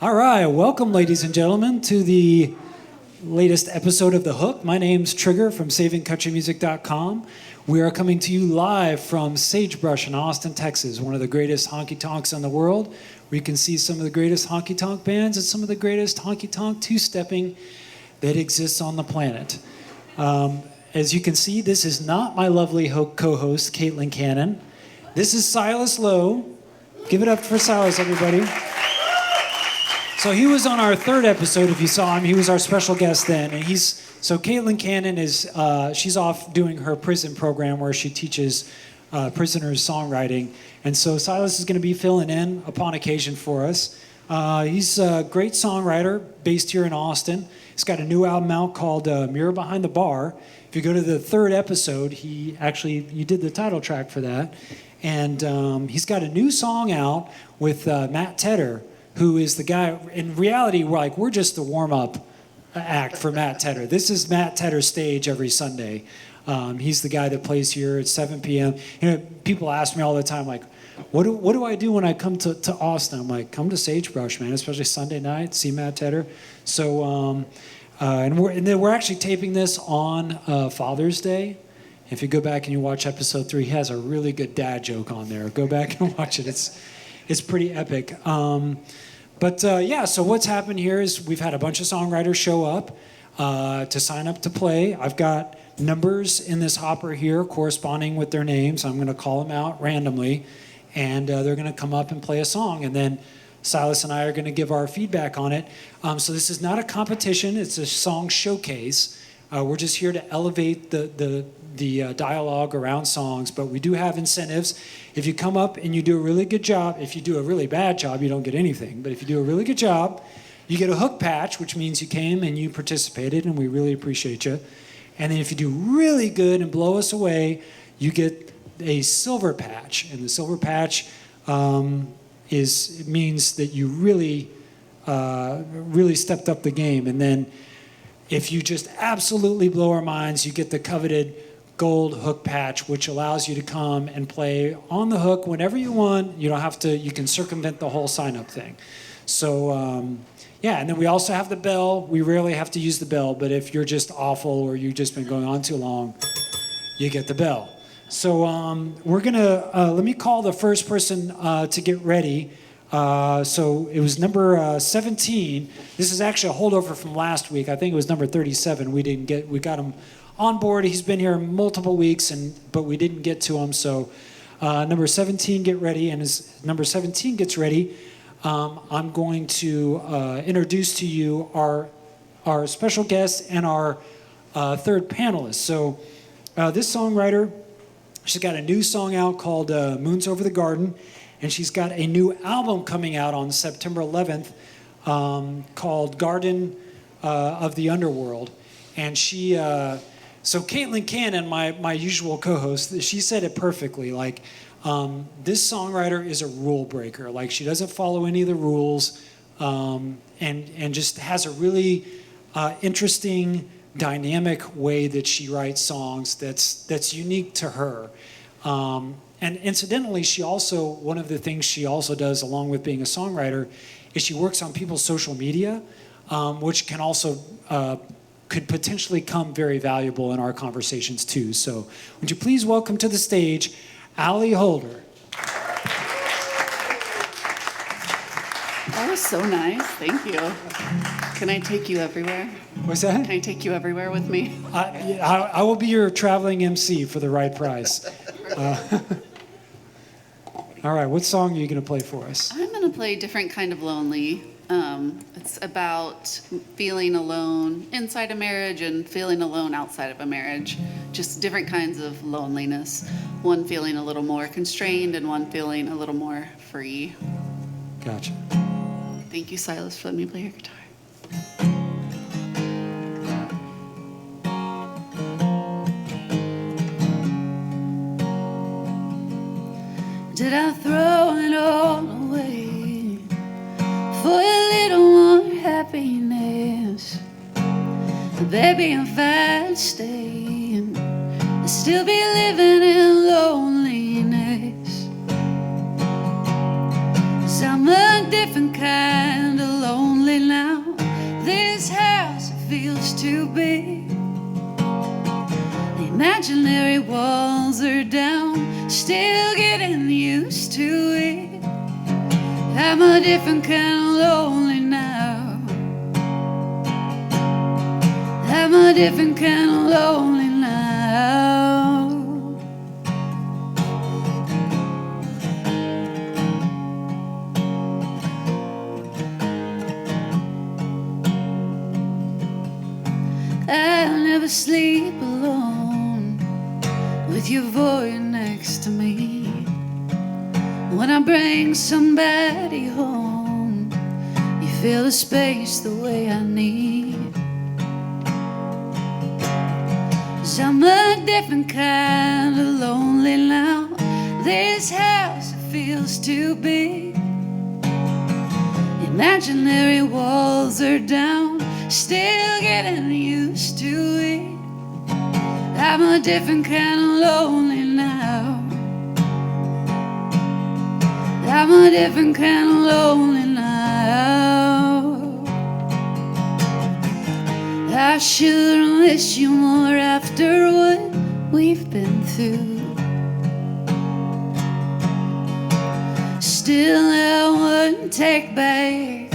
All right, welcome, ladies and gentlemen, to the latest episode of The Hook. My name's Trigger from SavingCountryMusic.com. We are coming to you live from Sagebrush in Austin, Texas, one of the greatest honky-tonks in the world, where you can see some of the greatest honky-tonk bands and some of the greatest honky-tonk two-stepping that exists on the planet. As you can see, this is not my lovely co-host, Caitlin Cannon. This is Silas Lowe. Give it up for Silas, everybody. So he was on our third episode, if you saw him. He was our special guest then. And so Caitlin Cannon is, she's off doing her prison program where she teaches prisoners songwriting. And so Silas is going to be filling in upon occasion for us. He's a great songwriter based here in Austin. He's got a new album out called Mirror Behind the Bar. If you go to the third episode, you did the title track for that. And he's got a new song out with Matt Tedder, who is the guy. In reality, we're just the warm-up act for Matt Tedder. This is Matt Tedder's stage every Sunday. He's the guy that plays here at 7 p.m. You know, people ask me all the time, like, what do I do when I come to Austin? I'm like, come to Sagebrush, man, especially Sunday night, see Matt Tedder. So, and we're actually taping this on Father's Day. If you go back and you watch episode 3, he has a really good dad joke on there. Go back and watch it. It's pretty epic. So what's happened here is we've had a bunch of songwriters show up to sign up to play. I've got numbers in this hopper here corresponding with their names. I'm going to call them out randomly, and they're going to come up and play a song. And then Silas and I are going to give our feedback on it. So this is not a competition. It's a song showcase. We're just here to elevate the dialogue around songs, but we do have incentives. If you come up and you do a really good job, if you do a really bad job, you don't get anything. But if you do a really good job, you get a hook patch, which means you came and you participated, and we really appreciate you. And then if you do really good and blow us away, you get a silver patch. And the silver patch means that you really stepped up the game. And then if you just absolutely blow our minds, you get the coveted gold hook patch, which allows you to come and play on the hook whenever you want. You don't have to, you can circumvent the whole sign-up thing. So, and then we also have the bell. We rarely have to use the bell, but if you're just awful or you've just been going on too long, you get the bell. So we're gonna, let me call the first person to get ready. So it was number 17. This is actually a holdover from last week. I think it was number 37. We got him on board. He's been here multiple weeks, but we didn't get to him. So number 17, get ready. And as number 17 gets ready, I'm going to introduce to you our special guest and our third panelist. So this songwriter, she's got a new song out called Moons Over the Garden. And she's got a new album coming out on September 11th called Garden of the Underworld. And so Caitlin Cannon, my usual co-host, she said it perfectly. Like, this songwriter is a rule breaker. Like, she doesn't follow any of the rules and just has a really interesting, dynamic way that she writes songs that's unique to her. And incidentally, one of the things she also does along with being a songwriter is she works on people's social media, which can also, could potentially come very valuable in our conversations too. So would you please welcome to the stage, Allie Holder. That was so nice, thank you. Can I take you everywhere? What's that? Can I take you everywhere with me? I will be your traveling MC for the right price. All right, what song are you going to play for us? I'm going to play Different Kind of Lonely. It's about feeling alone inside a marriage and feeling alone outside of a marriage. Just different kinds of loneliness. One feeling a little more constrained and one feeling a little more free. Gotcha. Thank you, Silas, for letting me play your guitar. Did I throw it all away for a little more happiness? Baby, if I'd stayed, I'd still be living in loneliness. 'Cause I'm a different kind of lonely. to be. The imaginary walls are down, still getting used to it. I'm a different kind of lonely now. I'm a different kind of lonely now. I'll never sleep alone with your voice next to me. When I bring somebody home, you fill the space the way I need. 'Cause I'm a different kind of lonely now. This house feels too big. Imaginary walls are down, still getting used to it. I'm a different kind of lonely now. I'm a different kind of lonely now. I shouldn't miss you more after what we've been through. Still I wouldn't take back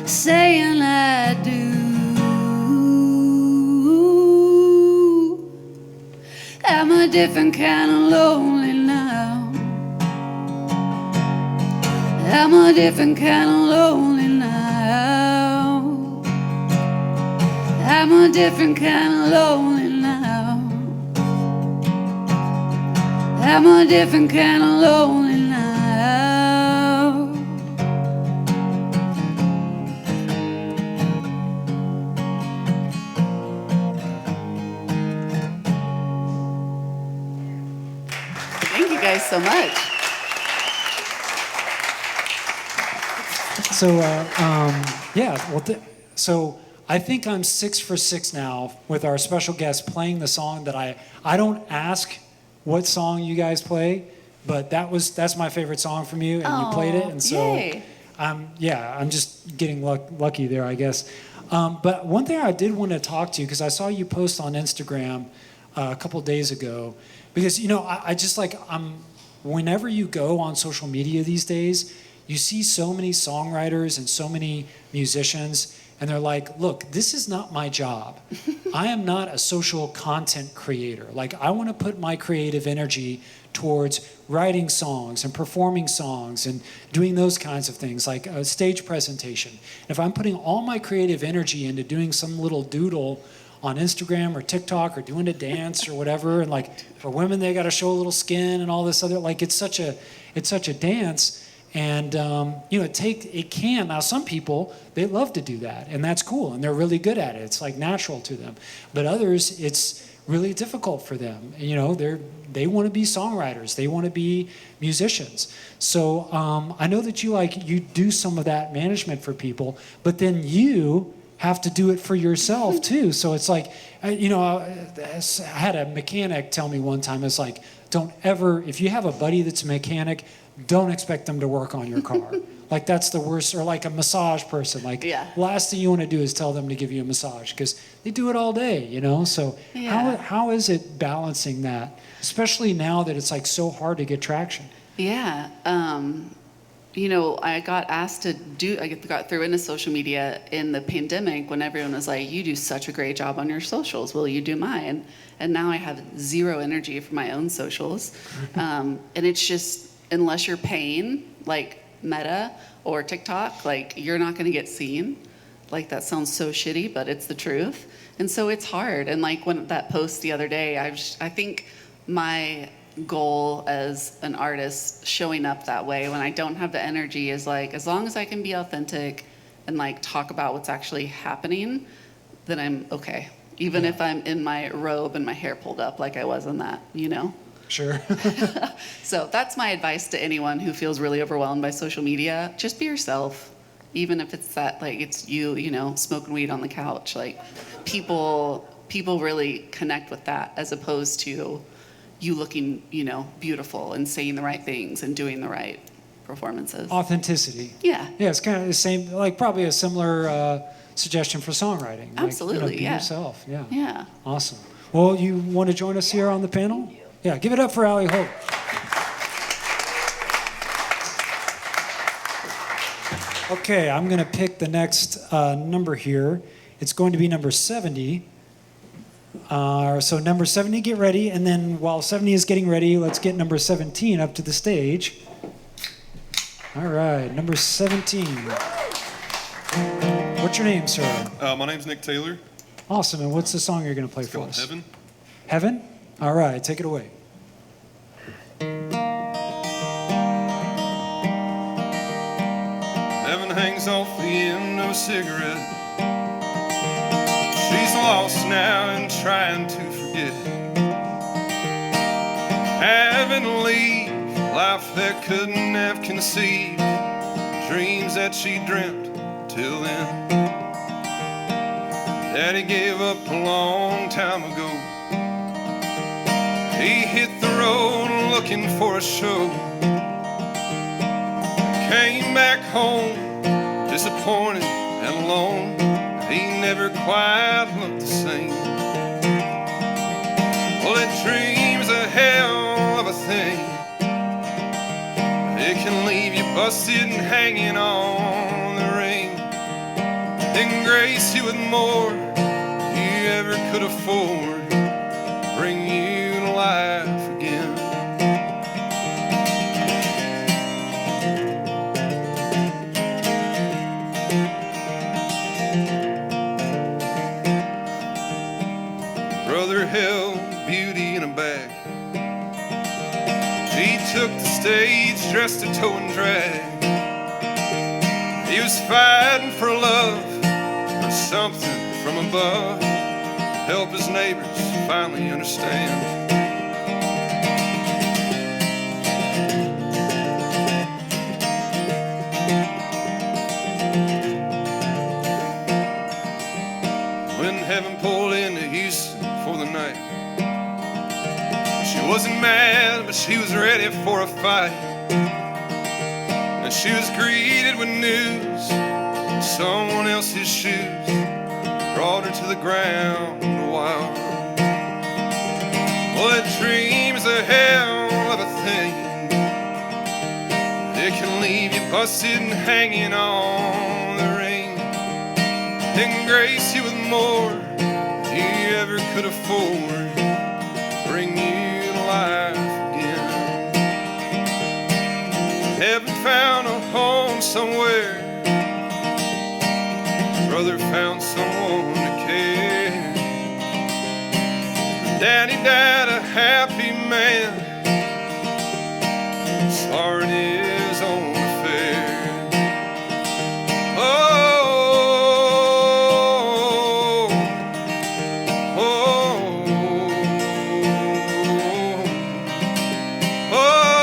saying I do. I'm a different kind of lonely now. I'm a different kind of lonely now. I'm a different kind of lonely now. I'm a different kind of lonely now. Thank you guys so much. So, so I think I'm 6 for 6 now with our special guest playing the song that I don't ask what song you guys play, but that's my favorite song from you, and you played it, and so yay. I'm just getting lucky there, I guess. But one thing I did want to talk to you, because I saw you post on Instagram a couple days ago, because I just whenever you go on social media these days, you see so many songwriters and so many musicians, and they're like, look, this is not my job. I am not a social content creator. Like, I want to put my creative energy towards writing songs and performing songs and doing those kinds of things, like a stage presentation. And if I'm putting all my creative energy into doing some little doodle on Instagram or TikTok or doing a dance or whatever, and like for women, they got to show a little skin and all this other, like it's such a dance. And it can. Now, some people, they love to do that, and that's cool, and they're really good at it. It's like natural to them. But others, it's really difficult for them. They want to be songwriters. They want to be musicians. So I know that you do some of that management for people, but then you have to do it for yourself too. So it's like, I had a mechanic tell me one time, it's like, don't ever, if you have a buddy that's a mechanic, don't expect them to work on your car. Like, that's the worst. Or like a massage person. Like, last thing you want to do is tell them to give you a massage, because they do it all day, So how is it balancing that, especially now that it's like so hard to get traction? Yeah. I got asked to I got through into social media in the pandemic when everyone was like, you do such a great job on your socials. Will you do mine? And now I have zero energy for my own socials. And it's just, unless you're paying, like Meta or TikTok, like, you're not going to get seen. Like, that sounds so shitty, but it's the truth. And so it's hard. And like when that post the other day, I think my goal as an artist showing up that way when I don't have the energy is like, as long as I can be authentic and like talk about what's actually happening, then I'm okay. Even if I'm in my robe and my hair pulled up like I was in that, Sure. So that's my advice to anyone who feels really overwhelmed by social media. Just be yourself, even if it's that, like, it's you, smoking weed on the couch. Like, people really connect with that, as opposed to you looking, beautiful and saying the right things and doing the right performances. Authenticity. Yeah. Yeah, it's kind of the same, like probably a similar suggestion for songwriting. Absolutely, be yeah. yourself. Yeah. Yeah. Awesome. Well, you want to join us here on the panel? Yeah, give it up for Allie Hope. Okay, I'm going to pick the next number here. It's going to be number 70. So number 70, get ready. And then while 70 is getting ready, let's get number 17 up to the stage. All right, number 17. What's your name, sir? My name's Nick Taylor. Awesome. And what's the song you're going to play It's for called us? Heaven. Heaven? All right, take it away. Heaven hangs off the end of a cigarette. She's lost now and trying to forget. Heavenly life that couldn't have conceived, dreams that she dreamt till then. Daddy gave up a long time ago. He hit the road looking for a show. Came back home disappointed and alone. He never quite looked the same. Well, that dream's a hell of a thing. It can leave you busted and hanging on the ring, then grace you with more you ever could afford, bring you to life again. Brother held beauty in a bag. He took the stage dressed to tow and drag. He was fighting for love, for something from above, help his neighbors finally understand. When heaven pulled into Houston for the night, she wasn't mad, but she was ready for a fight. And she was greeted with news, someone else's shoes brought her to the ground a while. Well, that dream's a hell of a thing. It can leave you busted and hanging on the ring, then grace you with more you ever could afford, bring you to life again. Heaven found a home somewhere. Brother found someone to care. Daddy died a happy man. His heart his own affair. Oh, oh, oh, oh.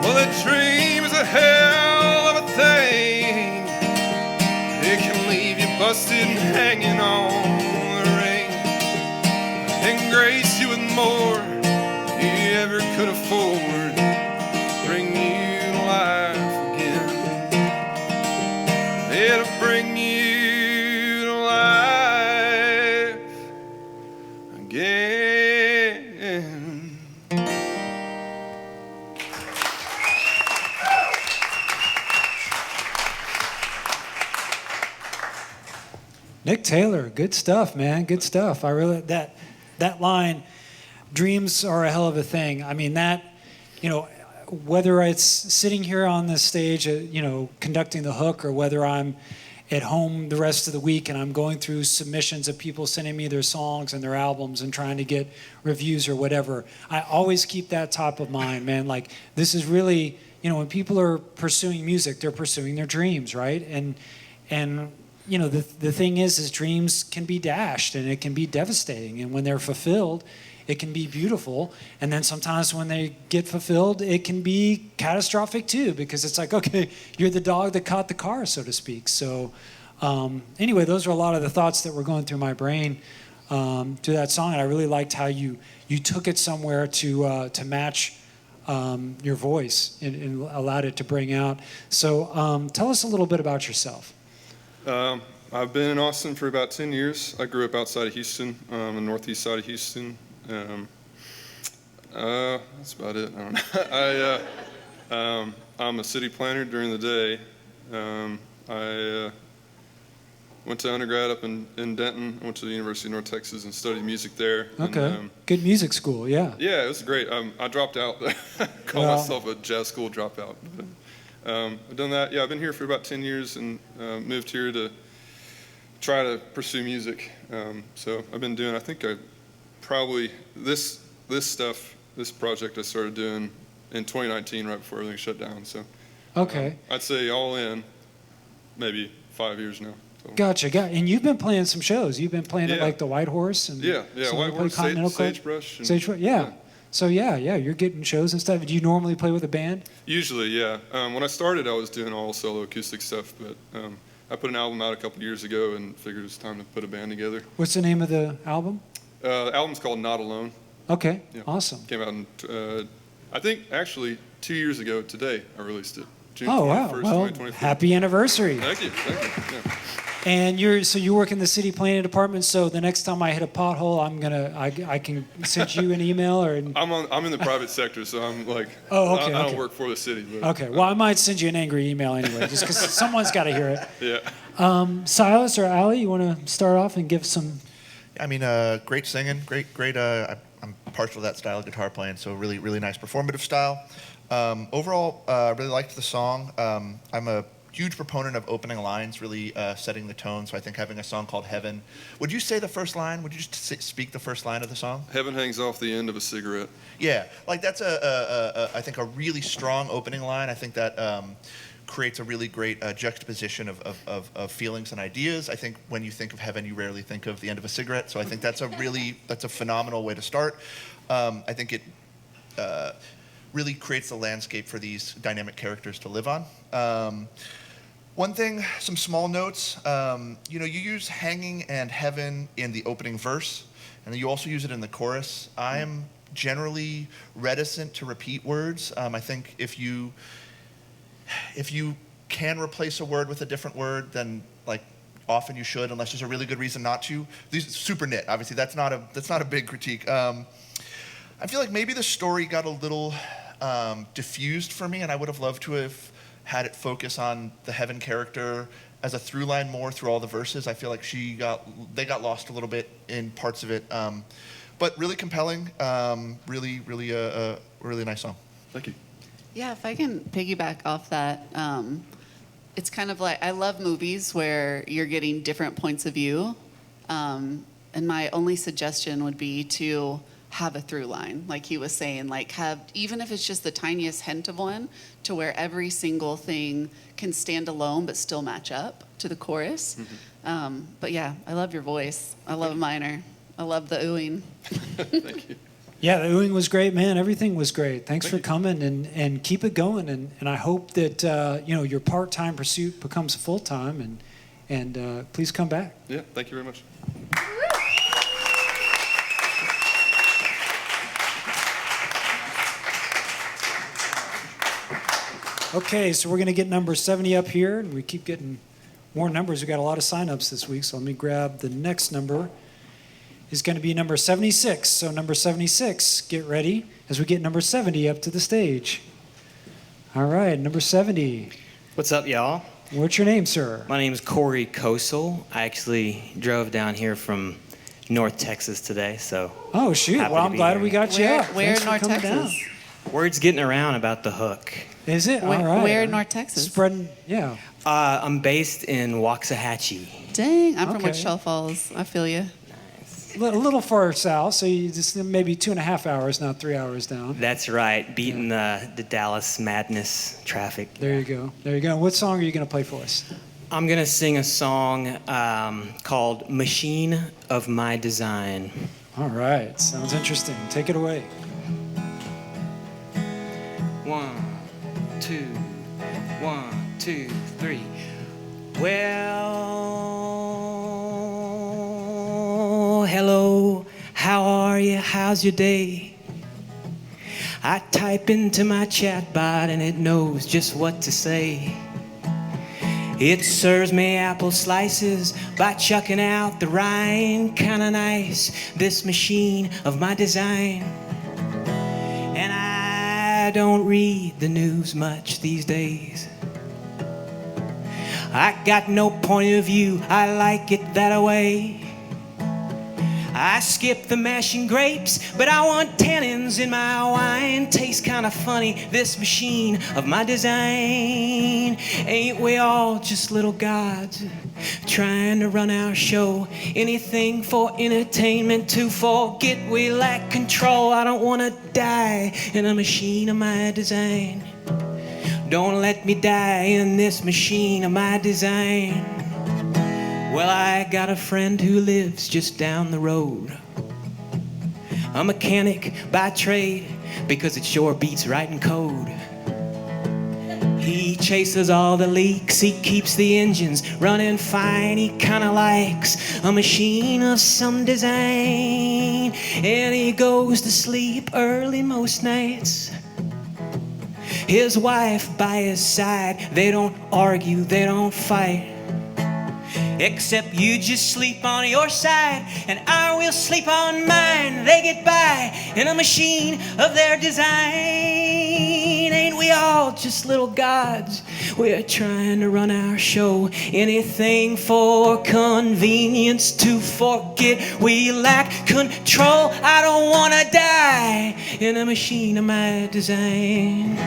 Well, that dream is a hell of a thing. It can leave you busted and hanging on the ring, and grace you with more you ever could afford, bring you to life again. It'll bring you to life again. Nick Taylor, good stuff, man. Good stuff. I really that line, dreams are a hell of a thing. I mean that, whether it's sitting here on this stage, conducting the hook, or whether I'm at home the rest of the week and I'm going through submissions of people sending me their songs and their albums and trying to get reviews or whatever, I always keep that top of mind, man. Like, this is really, when people are pursuing music, they're pursuing their dreams, right? And the thing is dreams can be dashed and it can be devastating. And when they're fulfilled, it can be beautiful. And then sometimes when they get fulfilled, it can be catastrophic too, because it's like, okay, you're the dog that caught the car, so to speak. So anyway, those are a lot of the thoughts that were going through my brain to that song, and I really liked how you took it somewhere to match your voice and allowed it to bring out. So tell us a little bit about yourself. I've been in Austin for about 10 years. I grew up outside of Houston, on the northeast side of Houston. That's about it. I don't know. I'm a city planner during the day. I went to undergrad up in Denton. I went to the University of North Texas and studied music there. Okay. And, Good music school, yeah. yeah, it was great. I dropped out. Call myself a jazz school dropout. I've done that. Yeah, I've been here for about 10 years and moved here to try to pursue music. So I've been doing, I think probably this project I started doing in 2019, right before everything shut down. So Okay. I'd say all in, maybe 5 years now. So. Gotcha. And you've been playing some shows. You've been playing at Yeah. like the White Horse and Yeah, some White other Horse, Continental Club? Sagebrush. Sagebrush, yeah. So yeah, you're getting shows and stuff. Do you normally play with a band? Usually, yeah. When I started, I was doing all solo acoustic stuff, but I put an album out a couple years ago and figured it was time to put a band together. What's the name of the album? The album's called Not Alone. Okay, Yeah. awesome. Came out in, I think, actually 2 years ago today I released it. June Oh 21st, wow! Well, 2023. happy anniversary. Thank you. Yeah. And you work in the city planning department. So the next time I hit a pothole, I can send you an email or. I'm in the private sector, so I'm like, Oh, okay, I don't okay. work for the city. But, Okay. Well, I might send you an angry email anyway, just because someone's got to hear it. Yeah. Silas or Ali, you want to start off and give some? I mean, great singing, great. I'm partial to that style of guitar playing, so really, really nice performative style. Overall, really liked the song. I'm a huge proponent of opening lines, really setting the tone. So I think having a song called Heaven. Would you say the first line? Would you just speak the first line of the song? Heaven hangs off the end of a cigarette. Yeah, like that's I think a really strong opening line. I think that creates a really great juxtaposition of feelings and ideas. I think when you think of heaven, you rarely think of the end of a cigarette. So I think that's a phenomenal way to start. I think it really creates the landscape for these dynamic characters to live on. One thing, some small notes. You use hanging and heaven in the opening verse, and then you also use it in the chorus. I am generally reticent to repeat words. I think if you can replace a word with a different word, then like often you should, unless there's a really good reason not to. These super nit, obviously. That's not a big critique. I feel like maybe the story got a little diffused for me, and I would have loved to have had it focus on the heaven character as a through line more through all the verses. I feel like they got lost a little bit in parts of it, but really compelling. Really nice song. Thank you. Yeah, if I can piggyback off that, it's kind of like I love movies where you're getting different points of view. And my only suggestion would be to have a through line, like he was saying, like have, even if it's just the tiniest hint of one, to where every single thing can stand alone but still match up to the chorus. Mm-hmm. But yeah, I love your voice. I love a minor. I love the oohing. Thank you. Yeah, the oohing was great, man. Everything was great. Thanks for coming and keep it going. And I hope that your part-time pursuit becomes full-time. And please come back. Yeah, thank you very much. Okay, so we're going to get number 70 up here, and we keep getting more numbers. We got a lot of sign-ups this week, so let me grab the next number. Is going to be number 76. So number 76, get ready as we get number 70 up to the stage. All right, number 70. What's up, y'all? What's your name, sir? My name is Cory Kosel. I actually drove down here from North Texas today, so. Oh, shoot. Happy Well, to I'm be glad here. we got you Where, up. where Thanks in for North coming Texas? down. Word's getting around about the hook. Is it? Where, All right. where in North Texas? Spreading, yeah. I'm based in Waxahachie. Dang, I'm from Okay. Wichita Falls. I feel you. A little far south, so you just maybe 2.5 hours, not 3 hours down. That's right, beating the Dallas madness traffic. There you go. There you go. What song are you going to play for us? I'm going to sing a song called Machine of My Design. All right. Sounds interesting. Take it away. 1, 2, 1, 2, 3. Well, hello how's your day? I type into my chat bot and it knows just what to say. It serves me apple slices by chucking out the rind. Kinda nice, this machine of my design. And I don't read the news much these days. I got no point of view, I like it that way. I skip the mashing grapes, but I want tannins in my wine. Tastes kinda funny, this machine of my design. Ain't we all just little gods trying to run our show? Anything for entertainment to forget we lack control. I don't wanna die in a machine of my design. Don't let me die in this machine of my design. Well, I got a friend who lives just down the road. A mechanic by trade, because it sure beats writing code. He chases all the leaks, he keeps the engines running fine. He kinda likes a machine of some design. And he goes to sleep early most nights. His wife by his side, they don't argue, they don't fight. Except you just sleep on your side and I will sleep on mine. They get by in a machine of their design. Ain't we all just little gods? We're trying to run our show. Anything for convenience to forget we lack control. I don't wanna die in a machine of my design.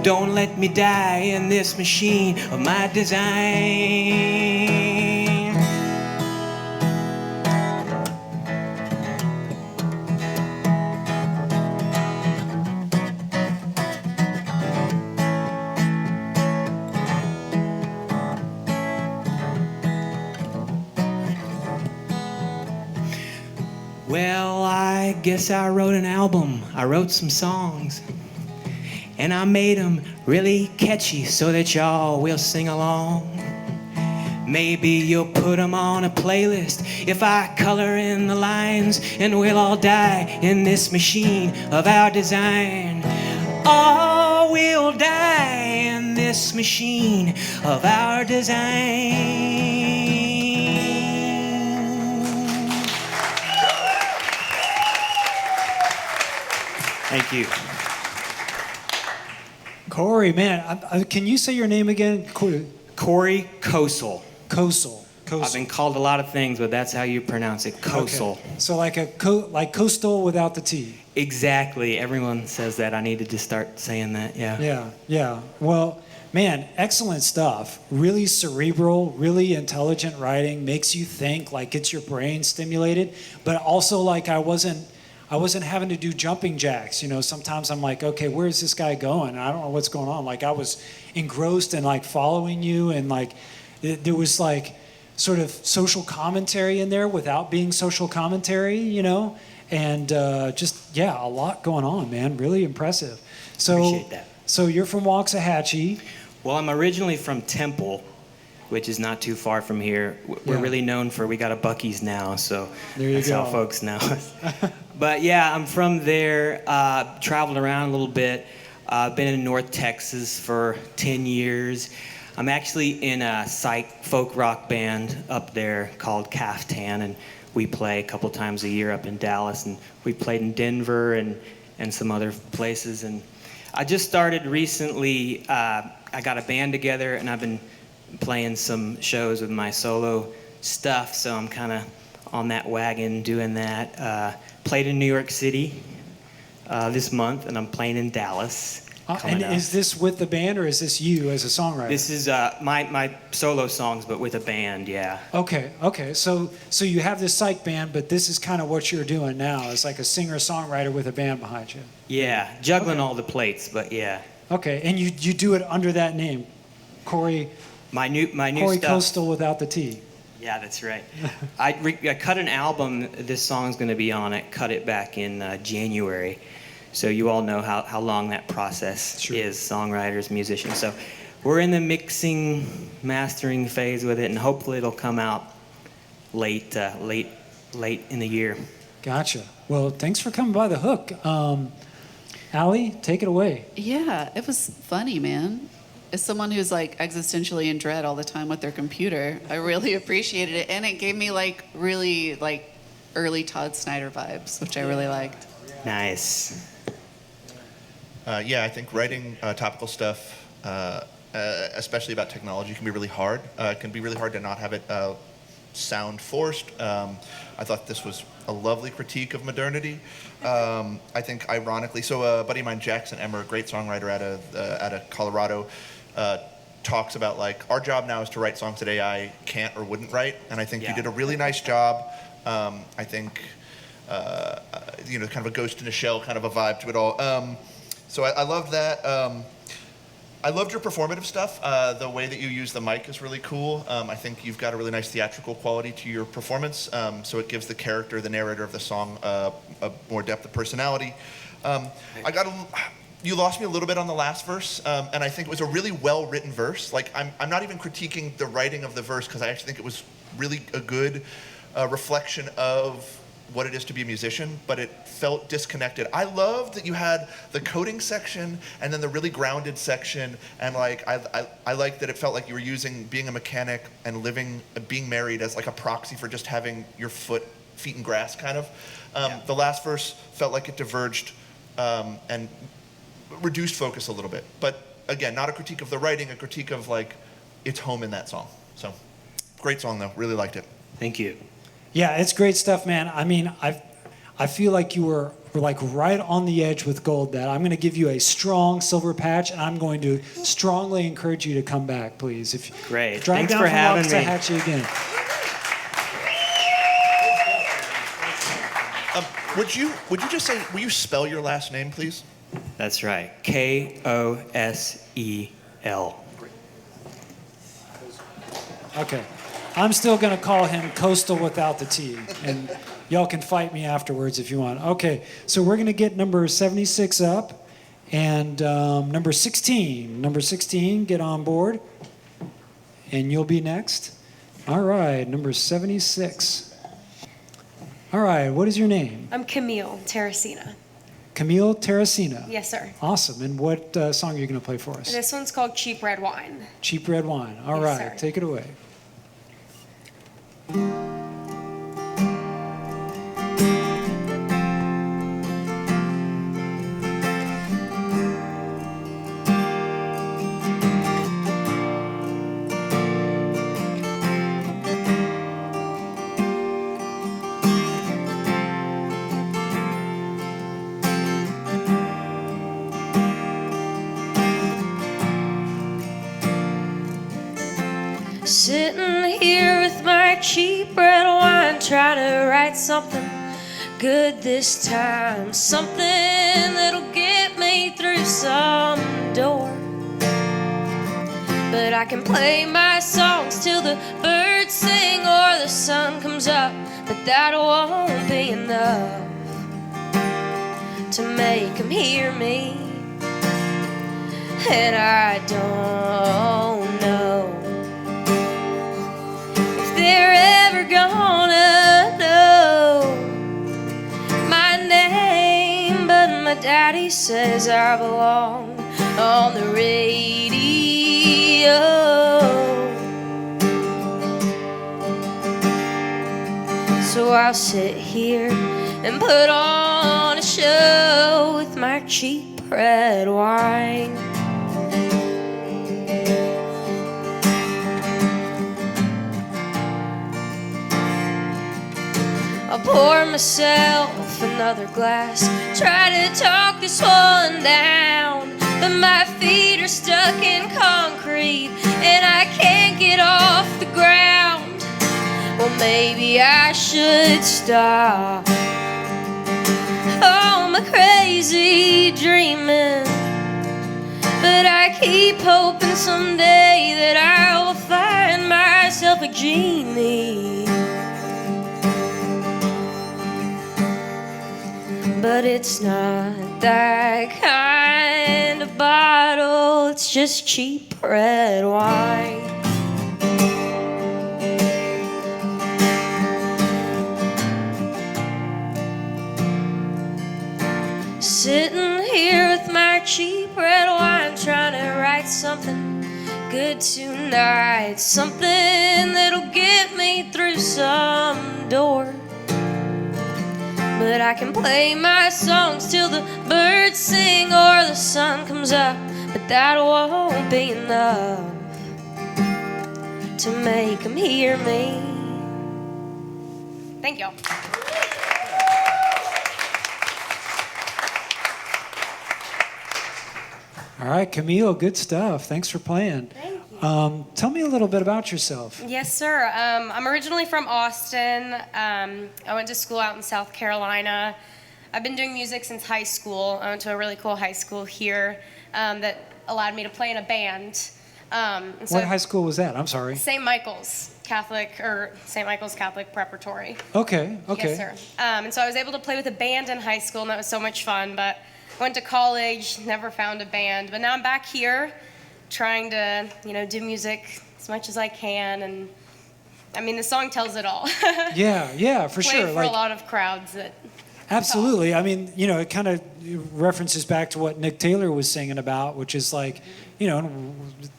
Don't let me die in this machine of my design. Well, I guess I wrote an album. I wrote some songs. And I made them really catchy so that y'all will sing along. Maybe you'll put them on a playlist if I color in the lines. And we'll all die in this machine of our design. Oh, we'll die in this machine of our design. Thank you. Cory, man, can you say your name again? Cory Kosel. Kosel. I've been called a lot of things, but that's how you pronounce it, Kosel. Okay. So like like coastal without the T. Exactly. Everyone says that. I needed to start saying that. Yeah. Yeah. Well, man, excellent stuff. Really cerebral, really intelligent writing. Makes you think, like gets your brain stimulated. But also, like I wasn't having to do jumping jacks. You know, sometimes I'm like, okay, where's this guy going? I don't know what's going on. Like I was engrossed in like following you, and like there was like sort of social commentary in there without being social commentary, you know? And just, yeah, a lot going on, man. Really impressive. So, Appreciate that. So you're from Waxahachie. Well, I'm originally from Temple, which is not too far from here. We're really known for, we got a Buc-ee's now, so that's how folks know us. But yeah, I'm from there, traveled around a little bit. Been in North Texas for 10 years. I'm actually in a psych folk rock band up there called Caftan, and we play a couple times a year up in Dallas, and we played in Denver and some other places. And I just started recently, I got a band together, and I've been playing some shows with my solo stuff, so I'm kind of on that wagon doing that. Played in New York City this month, and I'm playing in Dallas. And is this with the band, or is this you as a songwriter? This is my solo songs, but with a band, yeah. Okay. So you have this psych band, but this is kind of what you're doing now. It's like a singer-songwriter with a band behind you. Yeah, juggling all the plates, but yeah. Okay, and you do it under that name, Cory. My new Cory stuff. Coastal without the T. Yeah, that's right. I cut an album. This song's going to be on it. Cut it back in January. So you all know how long that process is, songwriters, musicians. So we're in the mixing, mastering phase with it, and hopefully it'll come out late in the year. Gotcha. Well, thanks for coming by the hook. Allie, take it away. Yeah, it was funny, man. As someone who's like existentially in dread all the time with their computer, I really appreciated it, and it gave me like really like early Todd Snyder vibes, which I really liked. Nice. Yeah, I think writing topical stuff, especially about technology, can be really hard. It can be really hard to not have it sound forced. I thought this was a lovely critique of modernity. I think, ironically, so a buddy of mine, Jackson Emmer, a great songwriter out of Colorado, talks about like our job now is to write songs that AI can't or wouldn't write, and I think you did a really nice job. I think kind of a ghost in a shell kind of a vibe to it all. So I love that. I loved your performative stuff. The way that you use the mic is really cool. I think you've got a really nice theatrical quality to your performance, so it gives the character, the narrator of the song, a more depth of personality. You lost me a little bit on the last verse, and I think it was a really well-written verse. Like, I'm not even critiquing the writing of the verse, because I actually think it was really a good reflection of what it is to be a musician, but it felt disconnected. I loved that you had the coding section and then the really grounded section, and like I liked that it felt like you were using being a mechanic and being married as like a proxy for just having your feet in grass kind of. The last verse felt like it diverged and reduced focus a little bit. But again, not a critique of the writing, a critique of like its home in that song. So great song though, really liked it. Thank you. Yeah, it's great stuff, man. I mean, I feel like you were like right on the edge with gold. That I'm going to give you a strong silver patch, and I'm going to strongly encourage you to come back, please. Great. Drive Thanks down for from having me. Waxahachie again. Would you just say, will you spell your last name, please? That's right. Kosel. Okay. I'm still going to call him Coastal without the T, and y'all can fight me afterwards if you want. Okay, so we're going to get number 76 up, and number 16. Number 16, get on board, and you'll be next. All right, number 76. All right, what is your name? I'm Camille, Terracina. Camille Terracina. Yes, sir. Awesome, and what song are you going to play for us? This one's called Cheap Red Wine. Cheap Red Wine. All Yes, right, sir. take it away. Sitting here with my cheap red wine, trying to write something good this time, something that'll get me through some door. But I can play my songs till the birds sing or the sun comes up, but that won't be enough to make them hear me. And I don't know they're ever gonna know my name, but my daddy says I belong on the radio. So I'll sit here and put on a show with my cheap red wine. I'll pour myself another glass, try to talk this one down, but my feet are stuck in concrete and I can't get off the ground. Well, maybe I should stop all my crazy dreaming, but I keep hoping someday that I will find myself a genie. But it's not that kind of bottle, it's just cheap red wine. here with my cheap red wine, trying to write something good tonight, something that'll get me through some door. But I can play my songs till the birds sing or the sun comes up, but that won't be enough to make them hear me. Thank y'all. All right, Camille, good stuff. Thanks for playing. Thank you. Tell me a little bit about yourself. Yes, sir. I'm originally from Austin. I went to school out in South Carolina. I've been doing music since high school. I went to a really cool high school here that allowed me to play in a band. And so What high school was that? I'm sorry. St. Michael's Catholic Preparatory. Okay. Yes, sir. And so I was able to play with a band in high school, and that was so much fun. But I went to college, never found a band. But now I'm back here, trying to, do music as much as I can. And I mean, the song tells it all. Yeah, for Play sure. for a lot of crowds that. Absolutely. I mean, it kind of references back to what Nick Taylor was singing about, which is like,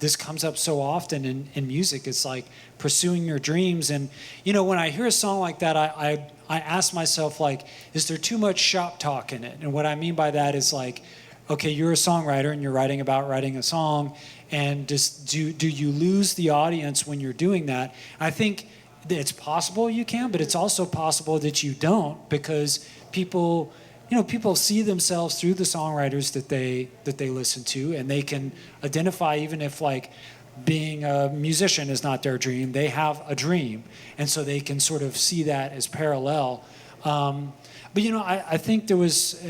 this comes up so often in music. It's like pursuing your dreams. And, when I hear a song like that, I ask myself, like, is there too much shop talk in it? And what I mean by that is like, okay, you're a songwriter and you're writing about writing a song, and do you lose the audience when you're doing that? I think it's possible you can, but it's also possible that you don't, because people see themselves through the songwriters that they listen to, and they can identify, even if like being a musician is not their dream, they have a dream, and so they can sort of see that as parallel. But I think there was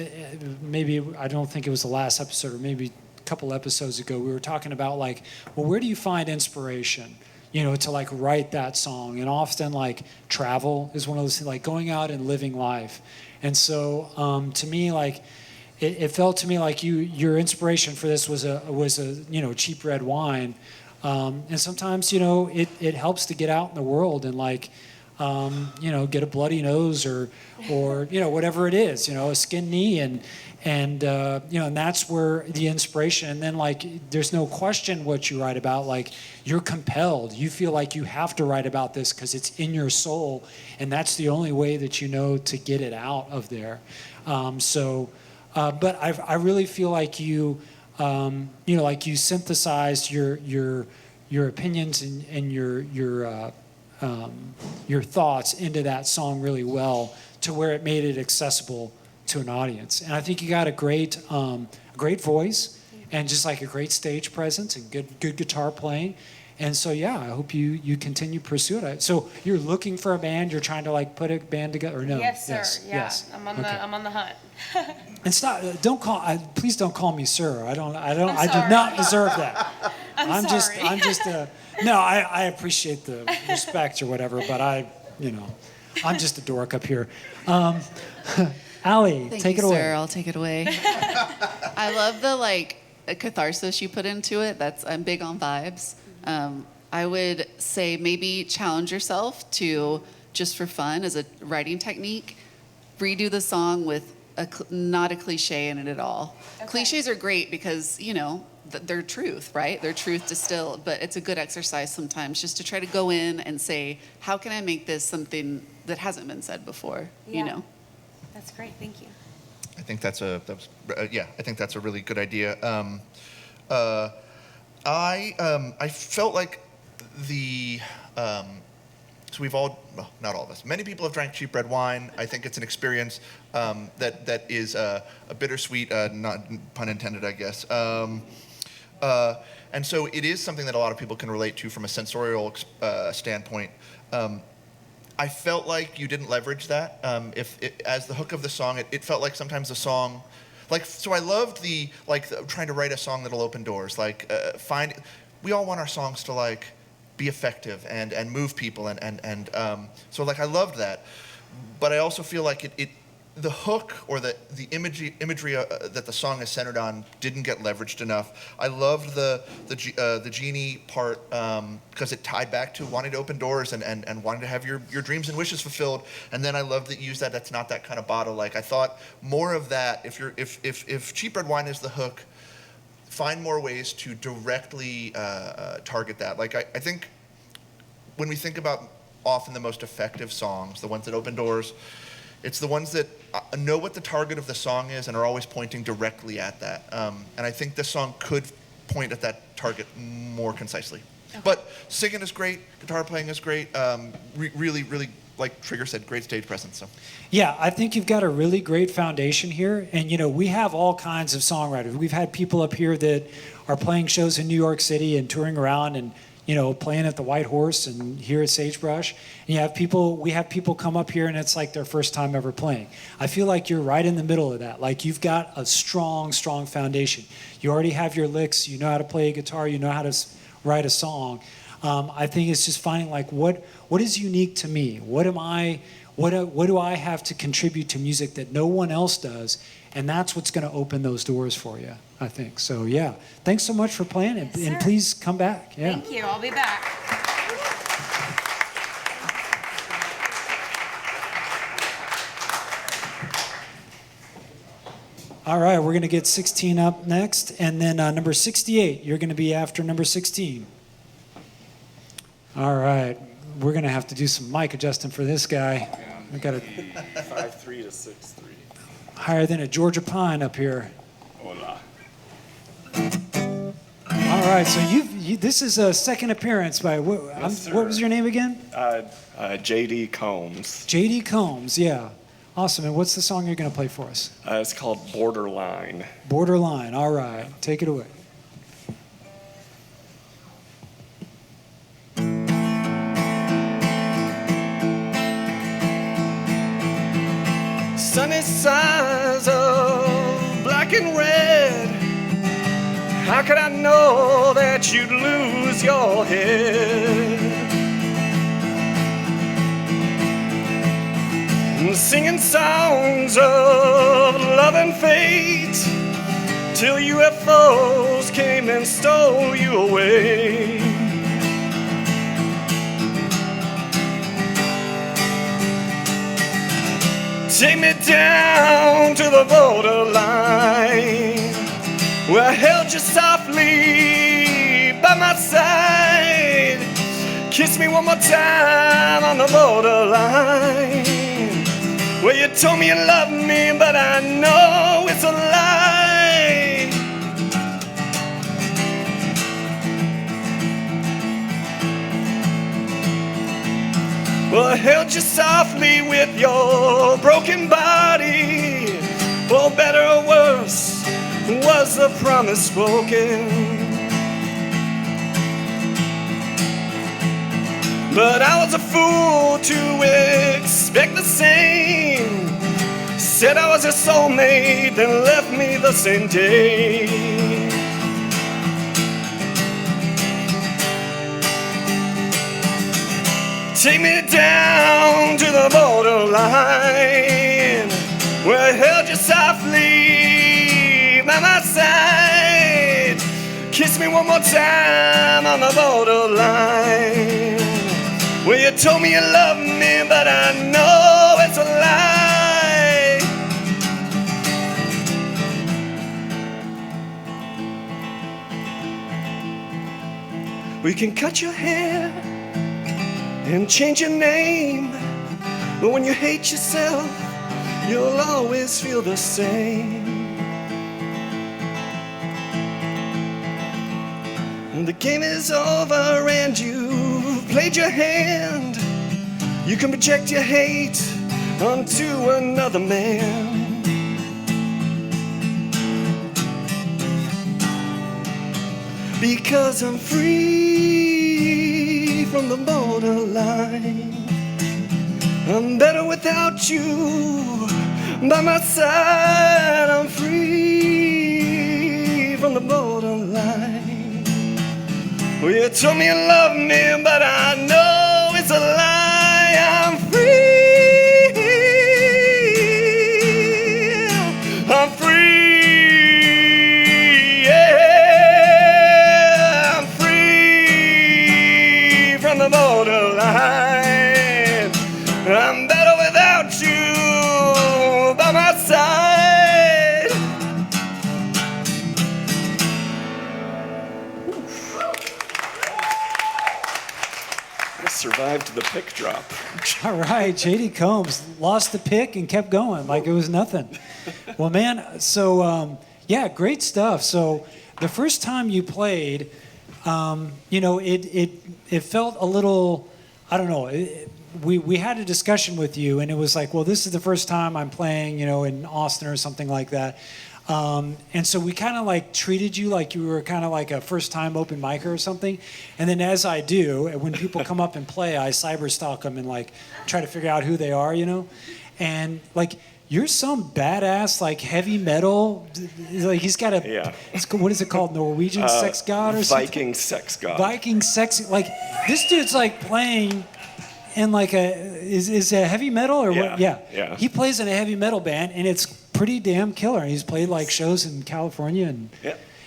maybe, I don't think it was the last episode, or maybe a couple episodes ago, we were talking about like, well, where do you find inspiration? To like write that song. And often like travel is one of those things, like going out and living life. And so to me, like it felt to me like your inspiration for this was a cheap red wine. And sometimes it helps to get out in the world and like get a bloody nose or whatever it is, a skin knee, and that's where the inspiration. And then like there's no question what you write about, like you're compelled, you feel like you have to write about this because it's in your soul, and that's the only way that to get it out of there. But I really feel like you synthesized your opinions and your thoughts into that song really well, to where it made it accessible to an audience. And I think you got a great voice, and just like a great stage presence and good guitar playing. And so I hope you continue to pursue it. So you're looking for a band, you're trying to like put a band together, or no? Yes, sir. Yes. I'm on the hunt. And stop! Please don't call me sir. I sorry. do not deserve that. I'm sorry. I appreciate the respect or whatever, but I'm just a dork up here. Allie, take it away. Sir. I'll take it away. I love the catharsis you put into it. I'm big on vibes. I would say maybe challenge yourself to, just for fun, as a writing technique, redo the song with not a cliche in it at all. Okay. Cliches are great because, they're truth, right? They're truth distilled, but it's a good exercise sometimes just to try to go in and say, how can I make this something that hasn't been said before, That's great, thank you. I think that's a really good idea. I felt like so we've all, well, not all of us, many people have drank cheap red wine. I think it's an experience that is a bittersweet, not pun intended, I guess. And so it is something that a lot of people can relate to from a sensorial standpoint. I felt like you didn't leverage that. As the hook of the song, it felt like sometimes the song, so I loved trying to write a song that'll open doors. We all want our songs to be effective and move people, and so I loved that. But I also feel like the hook or the imagery that the song is centered on didn't get leveraged enough. I loved the genie part because it tied back to wanting to open doors and wanting to have your dreams and wishes fulfilled. And then I loved that you used that's not that kind of bottle. Like I thought more of that. If cheap red wine is the hook, find more ways to directly target that. Like I think when we think about often the most effective songs, the ones that open doors, it's the ones that know what the target of the song is and are always pointing directly at that. And I think this song could point at that target more concisely. Okay. But singing is great, guitar playing is great. Really, like Trigger said, great stage presence. So. Yeah, I think you've got a really great foundation here. And, we have all kinds of songwriters. We've had people up here that are playing shows in New York City and touring around and, playing at the White Horse and here at Sagebrush. And we have people come up here and it's like their first time ever playing. I feel like you're right in the middle of that. Like you've got a strong foundation. You already have your licks. You know how to play a guitar. You know how to write a song. I think it's just finding like what is unique to me. What do I have to contribute to music that no one else does? And that's what's going to open those doors for you, I think. So, yeah. Thanks so much for playing, and please come back. Yeah. Thank you. I'll be back. All right, we're going to get 16 up next, and then number 68, you're going to be after number 16. All right, we're going to have to do some mic adjusting for this guy. We got a 5'3" to 6'3". Higher than a Georgia pine up here. Hola. All right, so this is a second appearance by what was your name again? J.D. Combs. J.D. Combs, yeah. Awesome. And what's the song you're going to play for us? It's called Borderline. Borderline. All right. Take it away. Sunny sides of black and red. How could I know that you'd lose your head? Singing songs of love and fate till UFOs came and stole you away. Take me down to the borderline where I held you softly by my side. Kiss me one more time on the borderline where you told me you loved me, but I know it's a lie. Well, I held you softly with your broken body. For better or worse was the promise spoken. But I was a fool to expect the same. Said I was your soulmate, then left me the same day. Take me down to the borderline where I held you softly by my side. Kiss me one more time on the borderline where you told me you loved me, but I know it's a lie. We can cut your hair and change your name, but when you hate yourself, you'll always feel the same. And the game is over and you've played your hand. You can project your hate onto another man. Because I'm free from the borderline. I'm better without you by my side. I'm free from the borderline. Well, you told me you love me, but I know it's a lie. I'm free survived the pick drop. All right, JD Combs lost the pick and kept going like it was nothing. Well, man, so yeah, great stuff. So the first time you played, it felt a little, I don't know. We had a discussion with you, and it was like, well, this is the first time I'm playing, in Austin or something like that. And so we kind of like treated you like you were kind of like a first time open micer or something. And then as I do, when people come up and play, I cyber stalk them and like try to figure out who they are, And like, you're some badass like heavy metal, like he's got what is it called? Norwegian sex god or something? Viking sex god. Viking sex, like this dude's like playing in like is it heavy metal or what? Yeah. He plays in a heavy metal band and it's pretty damn killer. He's played like shows in California and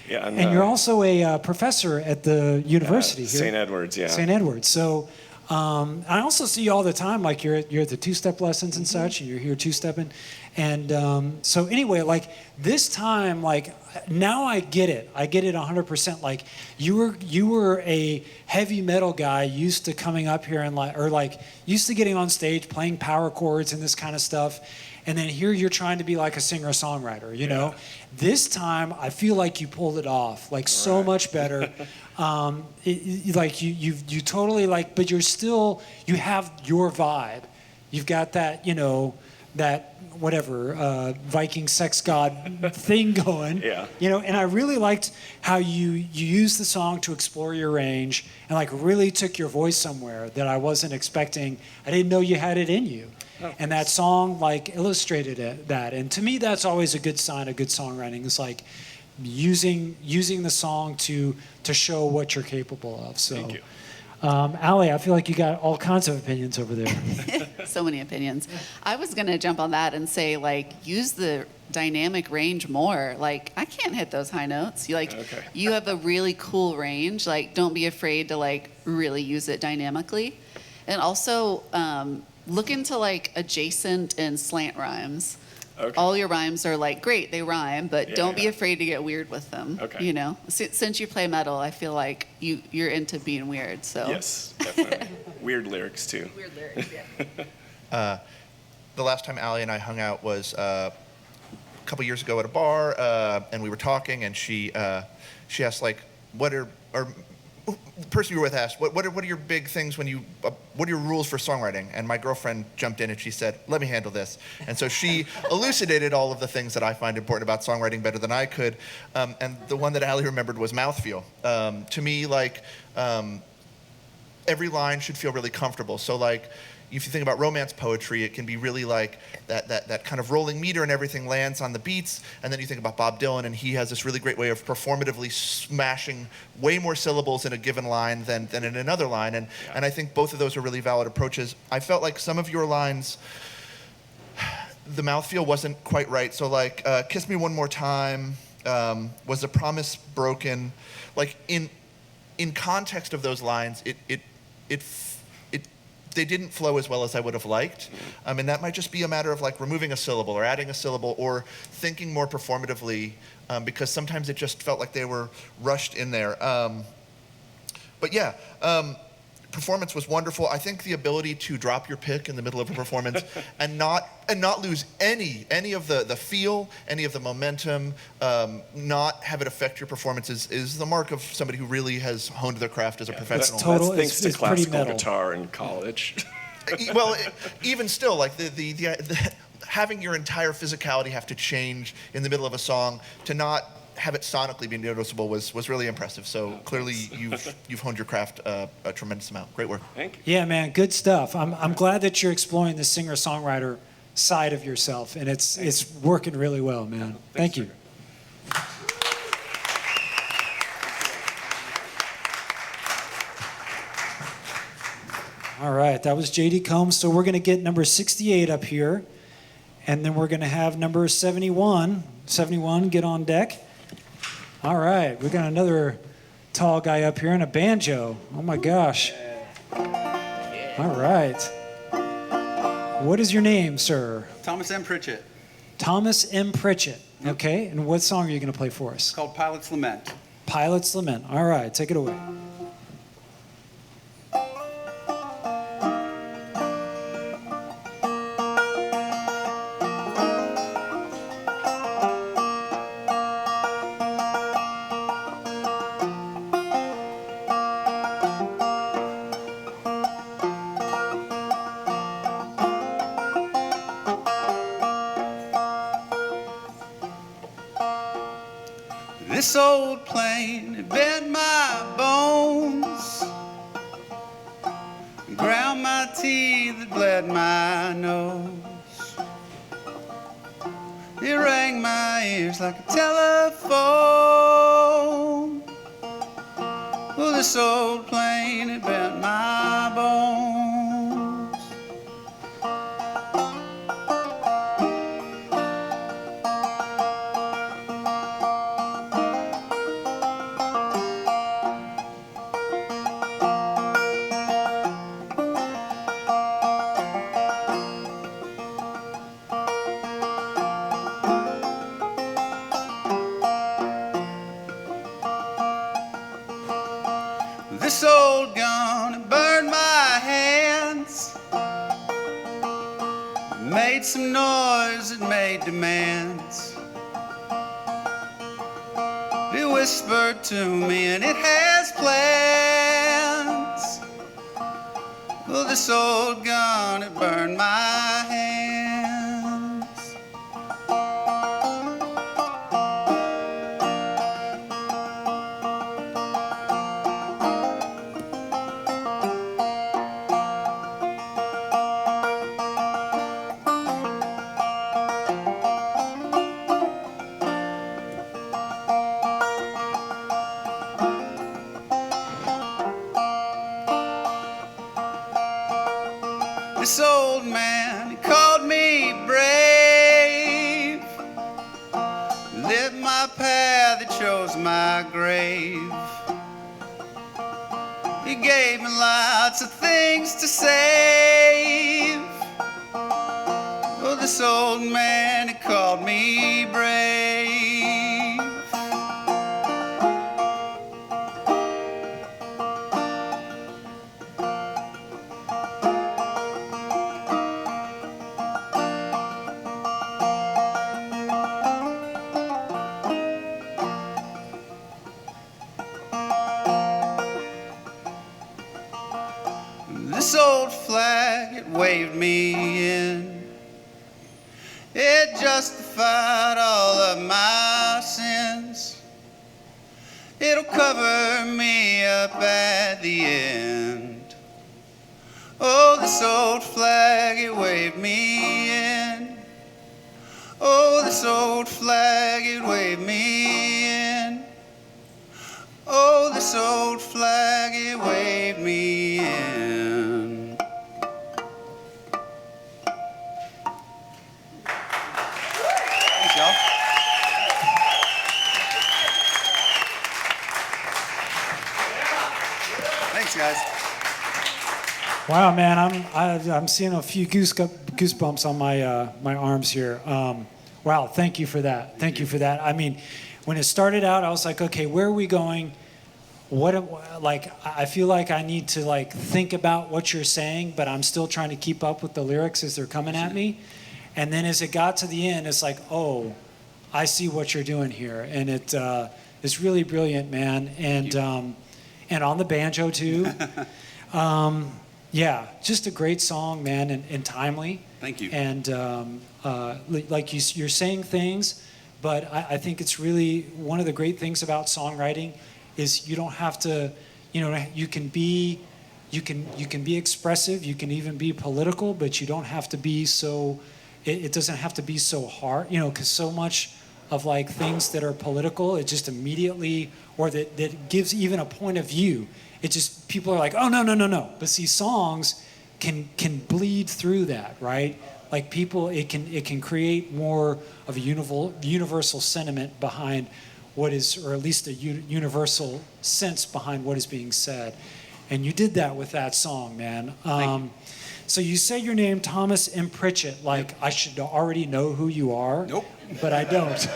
and you're also a professor at the university here. St. Edward's, yeah. St. Edward's. So I also see you all the time, like you're at the two-step lessons and such, and you're here two-stepping. And so anyway, like this time, like now I get it 100%. Like you were a heavy metal guy used to coming up here and like used to getting on stage, playing power chords and this kind of stuff. And then here you're trying to be like a singer-songwriter, you know? This time I feel like you pulled it off, like so much better. Like you totally like, but you're still, you have your vibe. You've got that, that whatever, Viking sex god thing going. And I really liked how you used the song to explore your range and like really took your voice somewhere that I wasn't expecting. I didn't know you had it in you. And that song like illustrated that. And to me, that's always a good sign of good songwriting. It's like using the song to show what you're capable of. So, Thank you. Allie, I feel like you got all kinds of opinions over there. So many opinions. I was going to jump on that and say, like, use the dynamic range more. Like, I can't hit those high notes. You have a really cool range. Like, don't be afraid to, like, really use it dynamically. And also, look into, like, adjacent and slant rhymes. Okay. All your rhymes are like great, they rhyme, but don't be afraid to get weird with them. Okay. Since you play metal, I feel like you're into being weird. So Yes, definitely. Weird lyrics too. Weird lyrics, yeah. The last time Allie and I hung out was a couple years ago at a bar, and we were talking, and she asked like, the person you were with asked, what are your big things what are your rules for songwriting? And my girlfriend jumped in and she said, let me handle this. And so she elucidated all of the things that I find important about songwriting better than I could. And the one that Allie remembered was mouthfeel. To me, like, every line should feel really comfortable. So like, if you think about romance poetry, it can be really like that kind of rolling meter and everything lands on the beats. And then you think about Bob Dylan, and he has this really great way of performatively smashing way more syllables in a given line than in another line. And I think both of those are really valid approaches. I felt like some of your lines, the mouthfeel wasn't quite right. So like, Kiss Me One More Time, Was a Promise Broken? Like in context of those lines, they didn't flow as well as I would have liked. And that might just be a matter of like removing a syllable or adding a syllable or thinking more performatively, because sometimes it just felt like they were rushed in there. But yeah, performance was wonderful. I think the ability to drop your pick in the middle of a performance and not lose any of the feel, any of the momentum, not have it affect your performance is the mark of somebody who really has honed their craft as a professional. total- That's thanks to it's pretty classical metal. guitar in college. Well, even still, like the having your entire physicality have to change in the middle of a song to not have it sonically be noticeable was really impressive. So clearly you've honed your craft a tremendous amount. Great work. Thank you. Yeah, man, good stuff. I'm glad that you're exploring the singer-songwriter side of yourself, and it's working really well, man. Thank you. All right, that was JD Combs. So we're going to get number 68 up here, and then we're going to have number 71. 71, get on deck. All right, we got another tall guy up here and a banjo. Oh my gosh. All right. What is your name, sir? Thomas M. Pritchett. Thomas M. Pritchett. Okay, and what song are you going to play for us? It's called Pilot's Lament. Pilot's Lament. All right, take it away. This old plane, it bent my bones, ground my teeth, it bled my nose. It rang my ears like a telephone. Well, this old plane, it bent my bones. This old gun, it burned my hands. It made some noise, it made demands. It whispered to me and it has plans. Well, this old gun, it burned my hands. This old man, he called me brave. Lit my path, it chose my grave. He gave me lots of things to save. Oh, this old man, he called me brave. This old flag, it waved me in. It justified all of my sins. It'll cover me up at the end. Oh, this old flag, it waved me in. Oh, this old flag, it waved me in. Oh, this old flag, it waved me in. Thanks, y'all. Thanks, guys. Wow, man, I'm seeing a few goosebumps on my arms here. Wow, thank you for that. Thank you for that. I mean, when it started out, I was like, okay, where are we going? I feel like I need to think about what you're saying, but I'm still trying to keep up with the lyrics as they're coming at me. And then as it got to the end, it's like, oh, I see what you're doing here, and it's really brilliant, man. And on the banjo too. Yeah, just a great song, man, and timely. Thank you. And you're saying things, but I think it's really one of the great things about songwriting is you don't have to, you can be expressive, you can even be political, but you don't have to be so. It doesn't have to be so hard, because so much of things that are political, it just immediately, or that gives even a point of view. It just, people are like, oh, no. But see, songs can bleed through that, right? Like people, it can create more of a universal sentiment behind what is, or at least a universal sense behind what is being said. And you did that with that song, man. So you say your name, Thomas M. Pritchett, I should already know who you are. Nope. But I don't.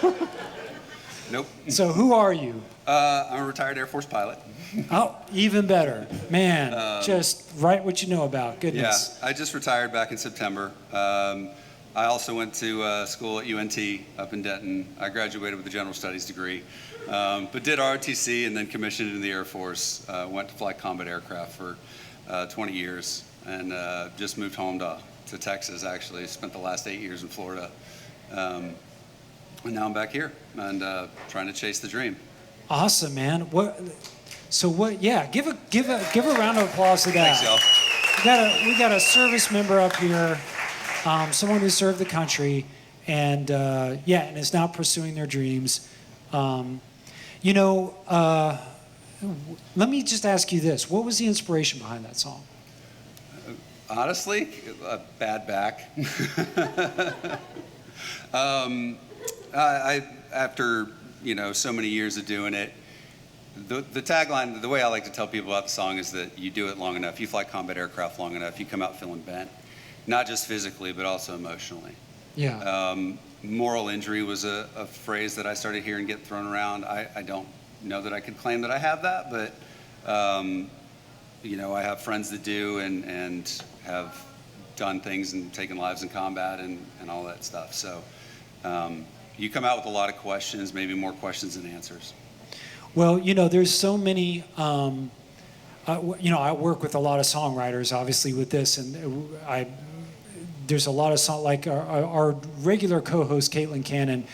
Nope. So who are you? I'm a retired Air Force pilot. Oh, even better. Man, just write what you know about. Goodness. Yeah, I just retired back in September. I also went to school at UNT up in Denton. I graduated with a general studies degree, but did ROTC and then commissioned in the Air Force. Went to fly combat aircraft for 20 years and just moved home to Texas, actually. Spent the last 8 years in Florida. And now I'm back here and trying to chase the dream. Awesome, man. Yeah, give a round of applause to that. Thanks, y'all. We got a service member up here, someone who served the country, and and is now pursuing their dreams. Let me just ask you this: what was the inspiration behind that song? Honestly, a bad back. After so many years of doing it, the tagline, the way I like to tell people about the song is that you do it long enough, you fly combat aircraft long enough, you come out feeling bent, not just physically but also emotionally. Yeah. Moral injury was a phrase that I started hearing get thrown around. I don't know that I could claim that I have that, but I have friends that do and have done things and taken lives in combat and all that stuff. So you come out with a lot of questions, maybe more questions than answers. Well, there's so many. I work with a lot of songwriters, obviously, with this, and there's a lot of like our regular co-host Caitlin Cannon.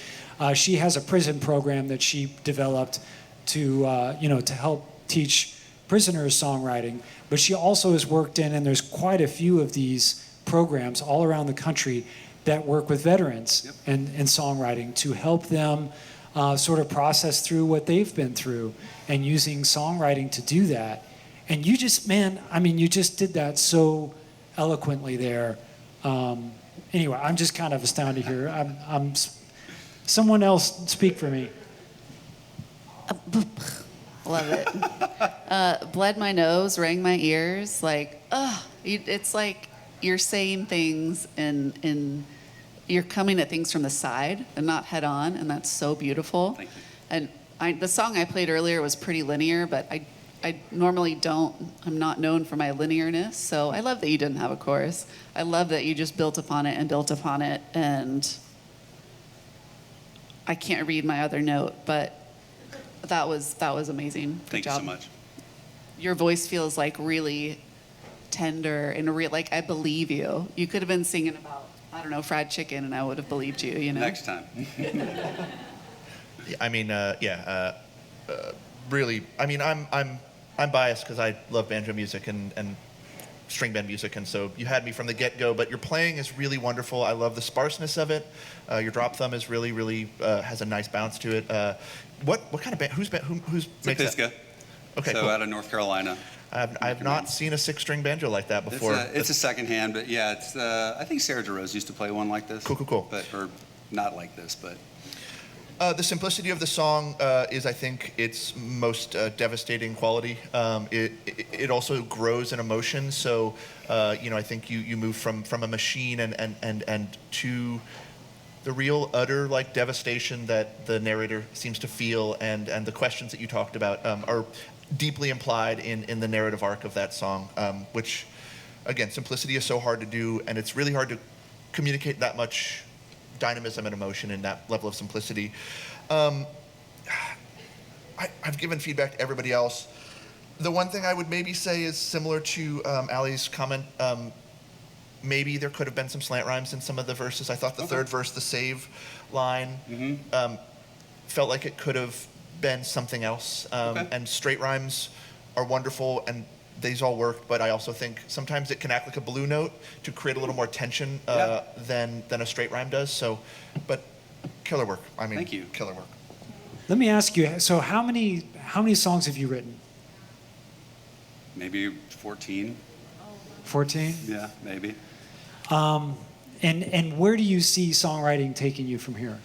She has a prison program that she developed to help teach prisoners songwriting. But she also has worked in, and there's quite a few of these programs all around the country that work with veterans. Yep. and songwriting to help them sort of process through what they've been through, and using songwriting to do that. And you just did that so eloquently there. Anyway, I'm just kind of astounded here. I'm someone else speak for me. Love it. Bled my nose, rang my ears. It's like you're saying things and you're coming at things from the side and not head on, and that's so beautiful. Thank you. And the song I played earlier was pretty linear, but I normally I'm not known for my linearness, so I love that you didn't have a chorus. I love that you just built upon it, and I can't read my other note, but that was amazing. Good Thank job. you so much. Your voice feels like really tender and like I believe you. You could have been singing about, I don't know, fried chicken, and I would have believed you. Next time. Really. I mean, I'm biased because I love banjo music and string band music, and so you had me from the get-go. But your playing is really wonderful. I love the sparseness of it. Your drop thumb is really has a nice bounce to it. What kind of band? Who's makes Pisca. that? Okay, so cool. out of North Carolina. I've not seen a 6-string banjo like that before. It's a second hand, but yeah, it's. I think Sarah DeRose used to play one like this. Cool. Or not like this, but. The simplicity of the song is, I think, its most devastating quality. It also grows in emotion. So, I think you move from a machine and to the real utter devastation that the narrator seems to feel, and the questions that you talked about are deeply implied in the narrative arc of that song. Which, again, simplicity is so hard to do, and it's really hard to communicate that much dynamism and emotion in that level of simplicity. I've given feedback to everybody else. The one thing I would maybe say is similar to Allie's comment. Maybe there could have been some slant rhymes in some of the verses. I thought the third verse, the save line, felt like it could have been something else. And straight rhymes are wonderful, and these all worked, but I also think sometimes it can act like a blue note to create a little more tension than a straight rhyme does. So, but killer work. Thank you. Killer work. Let me ask you. So, how many songs have you written? Maybe 14. 14. Yeah, maybe. And where do you see songwriting taking you from here?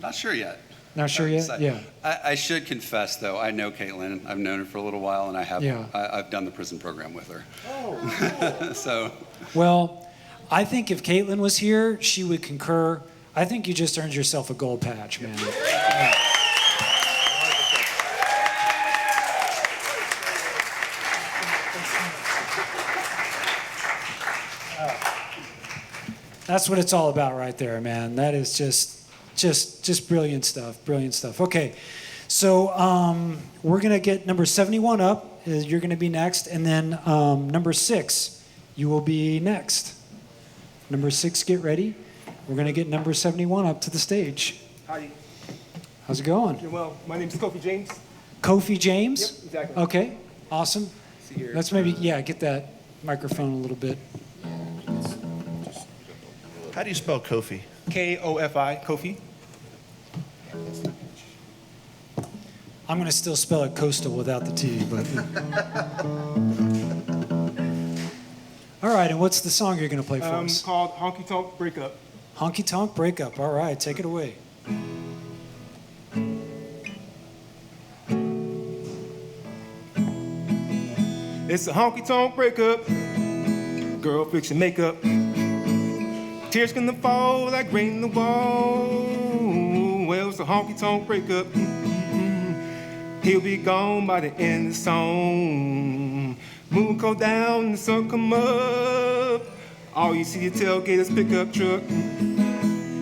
Not sure yet. Not sure yet? Yeah. I should confess, though, I know Caitlin. I've known her for a little while, and I've done the prison program with her. Oh, cool. So. Well, I think if Caitlin was here, she would concur. I think you just earned yourself a gold patch, man. Yeah. That's what it's all about right there, man. That is just brilliant stuff. Okay, so we're gonna get number 71 up. You're gonna be next, and then number 6, you will be next. Number 6, get ready. we're going to get number 71 up to the stage. Hi. How's it going? Doing well. My name is Kofi James. Kofi James? Yep, exactly. Okay, awesome. See here. Let's maybe, get that microphone a little bit. How do you spell Kofi? Kofi, Kofi. I'm going to still spell it coastal without the T, but. All right, and what's the song you're going to play for us? Called Honky Tonk Breakup. Honky Tonk Breakup. All right, take it away. It's a honky tonk breakup. Girl, fix your makeup. Tears gonna fall like rain in the wall. Well, it's a honky tonk breakup. He'll be gone by the end of the song. Moon go down and the sun come up. All you see the tailgater's pickup truck.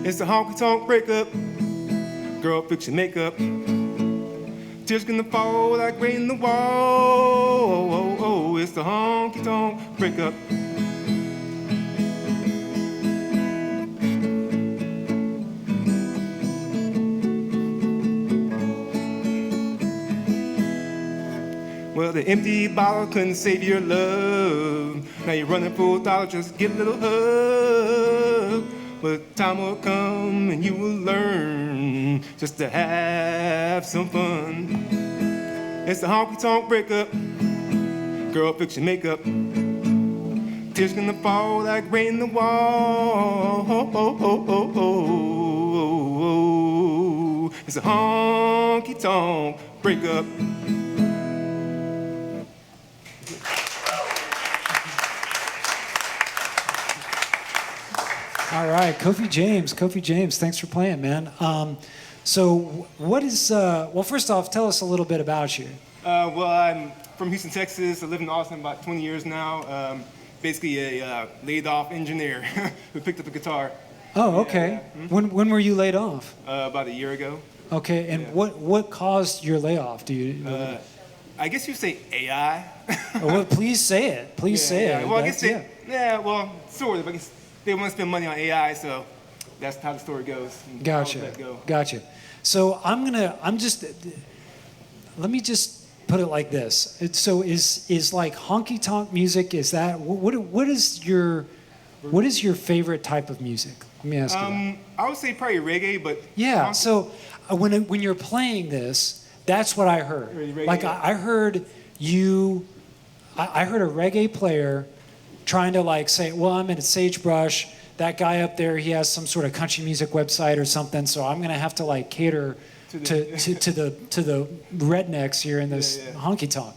It's a honky tonk breakup. Girl, fix your makeup. Tears gonna fall like rain in the wall. It's the honky tonk breakup. Well, the empty bottle couldn't save your love. Now you're running for $1, just get a little hug. But time will come and you will learn just to have some fun. It's the honky tonk breakup. Girl, fix your makeup. Tears gonna fall like rain in the wall. It's a honky tonk breakup. All right, Kofi James, thanks for playing, man. So what is, well, first off, tell us a little bit about you. Well, I'm from Houston, Texas. I live in Austin about 20 years now. Basically a laid-off engineer who picked up a guitar. Oh, okay. Yeah. When were you laid off? About a year ago. Okay, and what caused your layoff? Do you? I guess you say AI. Well, please say it. Please say it. Well, I guess well, sort of. I guess they want to spend money on AI, so that's how the story goes. Gotcha. I'll let that go. Gotcha. So let me just put it like this. So is like honky tonk music, is that, what is your favorite type of music? Let me ask you that. I would say probably reggae, but Yeah, so when you're playing this, that's what I heard. Reggae, Like yeah. I heard I heard a reggae player trying to like say, well, I'm in a Sagebrush. That guy up there, he has some sort of country music website or something, so I'm gonna have to like cater to the rednecks here in this honky tonk.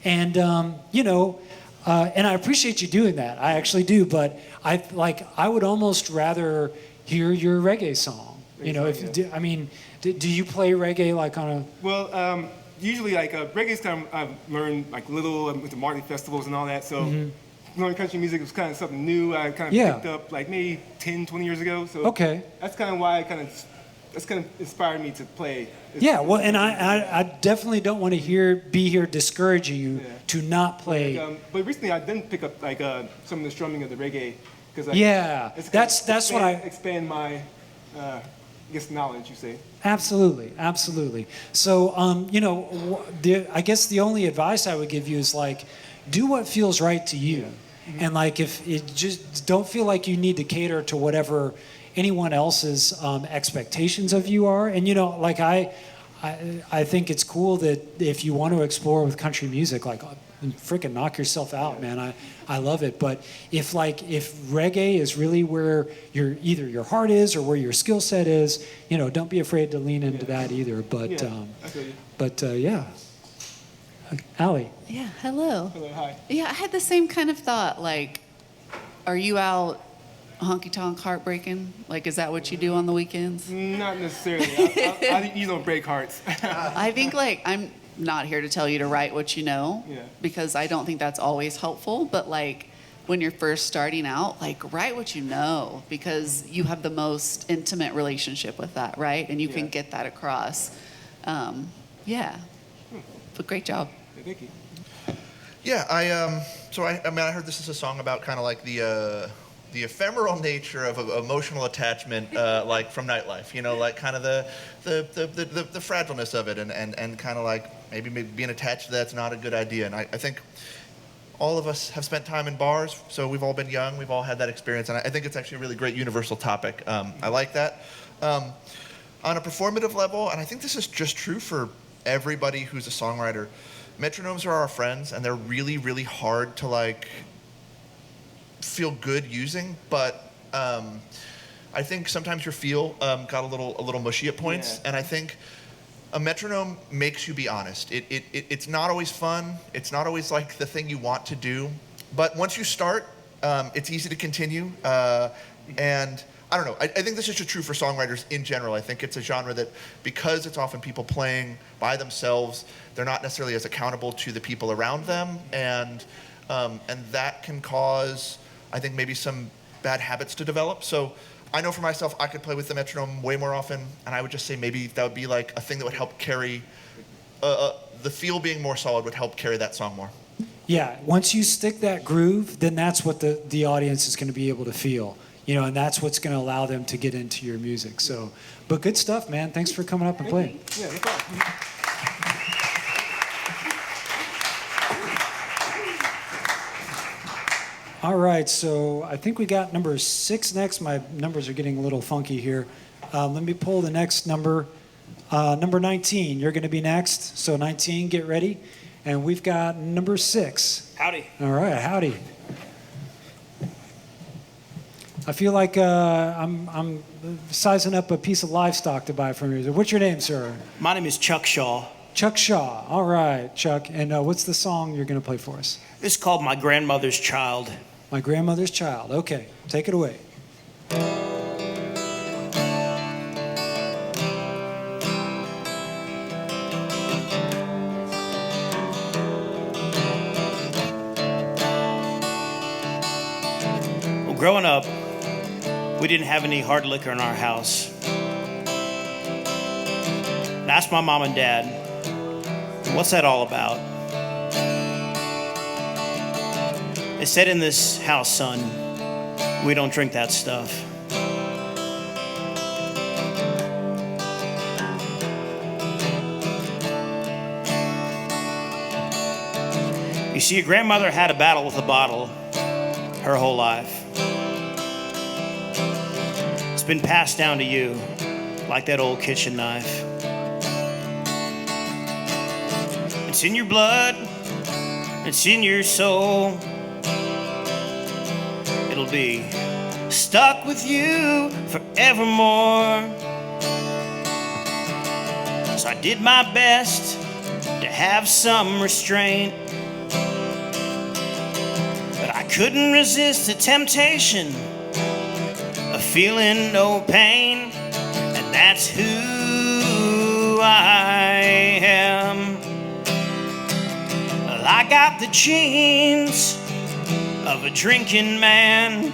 And and I appreciate you doing that. I actually do, but I would almost rather hear your reggae song. Do you play reggae like on a? Well, usually like reggae's kind of I've learned like little with the Marley festivals and all that. So learning country music was kind of something new. I kind of picked up like maybe 10, 20 years ago. So that's kind of why that's kind of inspired me to play. Yeah, well, and I definitely don't want to be here discouraging you to not play. But recently I did pick up like some of the strumming of the reggae because that's what I expand my I guess knowledge, you say. Absolutely. So I guess the only advice I would give you is like do what feels right to you, and like if it just don't feel like you need to cater to whatever anyone else's expectations of you are. And like I think it's cool that if you want to explore with country music, like freaking knock yourself out, man. I love it. But if reggae is really where either your heart is or where your skill set is, don't be afraid to lean into that either. But Allie. Yeah, hello. Hello, hi. Yeah, I had the same kind of thought. Like, are you out honky tonk heartbreaking? Like, is that what you do on the weekends? Not necessarily. I you don't break hearts. I think like I'm not here to tell you to write what you know, because I don't think that's always helpful. But like when you're first starting out, like write what you know, because you have the most intimate relationship with that, right? And you can get that across. But great job. Thank you. Yeah, I heard this is a song about kind of like the the ephemeral nature of emotional attachment, like from nightlife, like kind of the fragileness of it, and kind of like maybe being attached to that's not a good idea. And I think all of us have spent time in bars, so we've all been young, we've all had that experience, and I think it's actually a really great universal topic. I like that. On a performative level, and I think this is just true for everybody who's a songwriter, metronomes are our friends, and they're really, really hard to like feel good using, but I think sometimes your feel got a little mushy at points, and I think a metronome makes you be honest. It's not always fun. It's not always like the thing you want to do, but once you start, it's easy to continue, and I don't know. I think this is just true for songwriters in general. I think it's a genre that, because it's often people playing by themselves, they're not necessarily as accountable to the people around them, and that can cause, I think, maybe some bad habits to develop. So I know for myself, I could play with the metronome way more often, and I would just say maybe that would be like a thing that would help carry, the feel being more solid would help carry that song more. Yeah, once you stick that groove, then that's what the audience is going to be able to feel. And that's what's going to allow them to get into your music. So, but good stuff, man. Thanks for coming up and playing. Yeah, no problem. All right, so I think we got number 6 next. My numbers are getting a little funky here. Let me pull the next number. Number 19, you're going to be next. So 19, get ready. And we've got number 6. Howdy. All right, howdy. I feel like I'm sizing up a piece of livestock to buy from you. What's your name, sir? My name is Chuck Shaw. Chuck Shaw. All right, Chuck. And what's the song you're going to play for us? It's called My Grandmother's Child. My Grandmother's Child. Okay, take it away. Well, growing up, we didn't have any hard liquor in our house. And I asked my mom and dad, what's that all about? They said, in this house, son, we don't drink that stuff. You see, your grandmother had a battle with a bottle her whole life. It's been passed down to you like that old kitchen knife. It's in your blood, it's in your soul. It'll be stuck with you forevermore. So I did my best to have some restraint, but I couldn't resist the temptation of feeling no pain, and that's who I am. Well, I got the genes of a drinking man.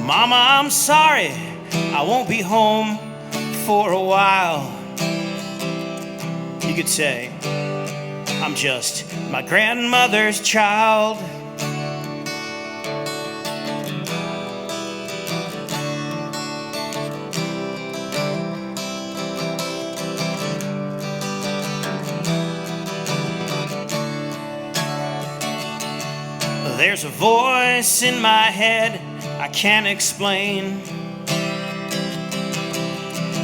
Mama, I'm sorry, I won't be home for a while. You could say I'm just my grandmother's child. There's a voice in my head I can't explain,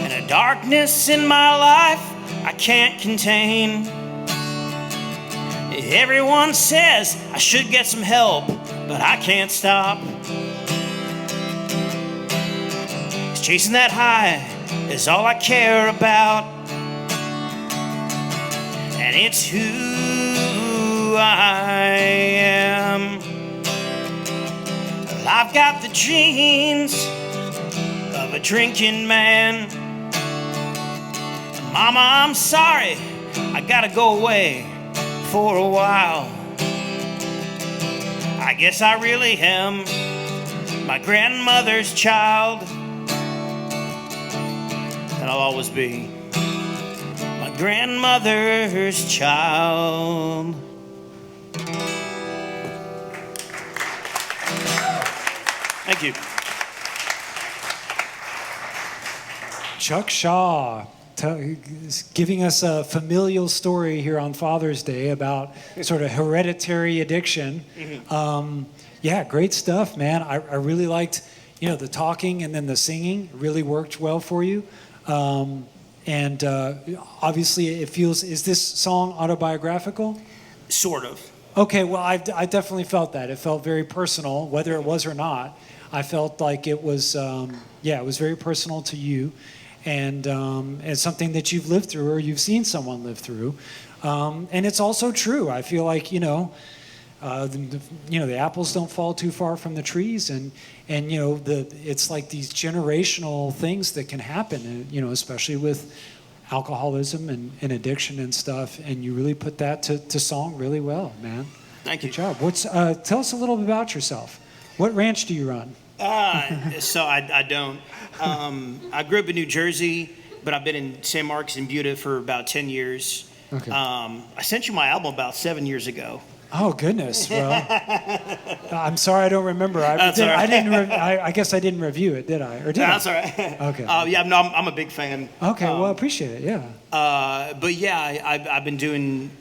and a darkness in my life I can't contain. Everyone says I should get some help, but I can't stop. 'Cause chasing that high is all I care about, and it's who I am. I've got the genes of a drinking man. Mama, I'm sorry, I gotta go away for a while. I guess I really am my grandmother's child, and I'll always be my grandmother's child. Thank you. Chuck Shaw giving us a familial story here on Father's Day about sort of hereditary addiction. Yeah, great stuff, man. I really liked, the talking and then the singing really worked well for you. And obviously it feels, is this song autobiographical? Sort of. Okay, well, I definitely felt that. It felt very personal, whether it was or not. I felt like it was, it was very personal to you. And it's something that you've lived through or you've seen someone live through. And it's also true. I feel like, the apples don't fall too far from the trees. And it's like these generational things that can happen, especially with alcoholism and addiction and stuff. And you really put that to song really well, man. Thank you. Good job. Tell us a little bit about yourself. What ranch do you run? So I don't. I grew up in New Jersey, but I've been in San Marcos and Buda for about 10 years. Okay. I sent you my album about 7 years ago. Oh, goodness. Well, I'm sorry I don't remember. That's all right. I guess I didn't review it, did I? Or did That's I? all right. Okay. I'm a big fan. Okay, well, I appreciate it, yeah. But yeah, I've been doing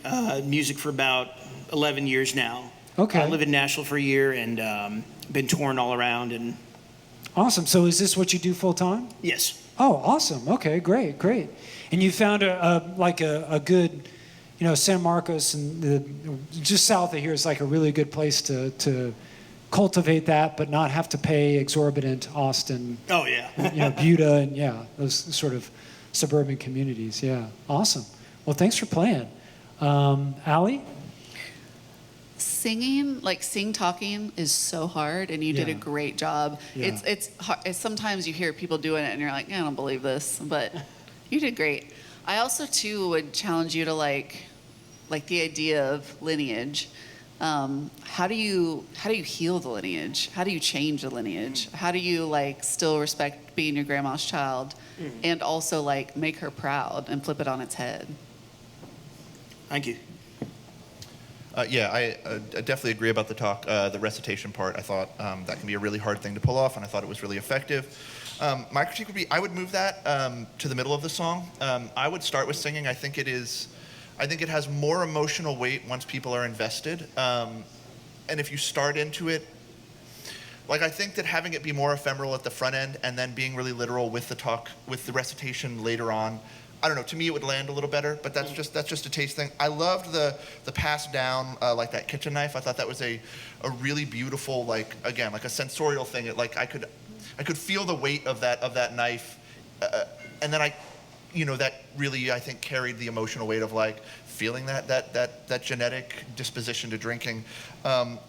music for about 11 years now. Okay. I lived in Nashville for a year and been touring all around. And Awesome. So is this what you do full time? yes. Oh, awesome. Okay, great. And you found a good, San Marcos and just south of here is like a really good place to cultivate that, but not have to pay exorbitant Austin. Oh yeah. Buda and those sort of suburban communities. Yeah, awesome. Well, thanks for playing. Allie? Singing, talking is so hard, and you did a Yeah. great job. Yeah. It's hard. Sometimes you hear people doing it, and you're like, I don't believe this, but you did great. I also too would challenge you to like the idea of lineage. How do you heal the lineage? How do you change the lineage? How do you still respect being your grandma's child, and also make her proud and flip it on its head? Thank you. I definitely agree about the recitation part. I thought that can be a really hard thing to pull off, and I thought it was really effective. My critique would be I would move that to the middle of the song. I would start with singing. I think it has more emotional weight once people are invested. And if you start into it, I think that having it be more ephemeral at the front end and then being really literal with the recitation later on, I don't know, to me it would land a little better, but that's just a taste thing. I loved the pass down, like that kitchen knife. I thought that was a really beautiful, a sensorial thing. I could feel the weight of that knife, and then that really, I think, carried the emotional weight of feeling that genetic disposition to drinking.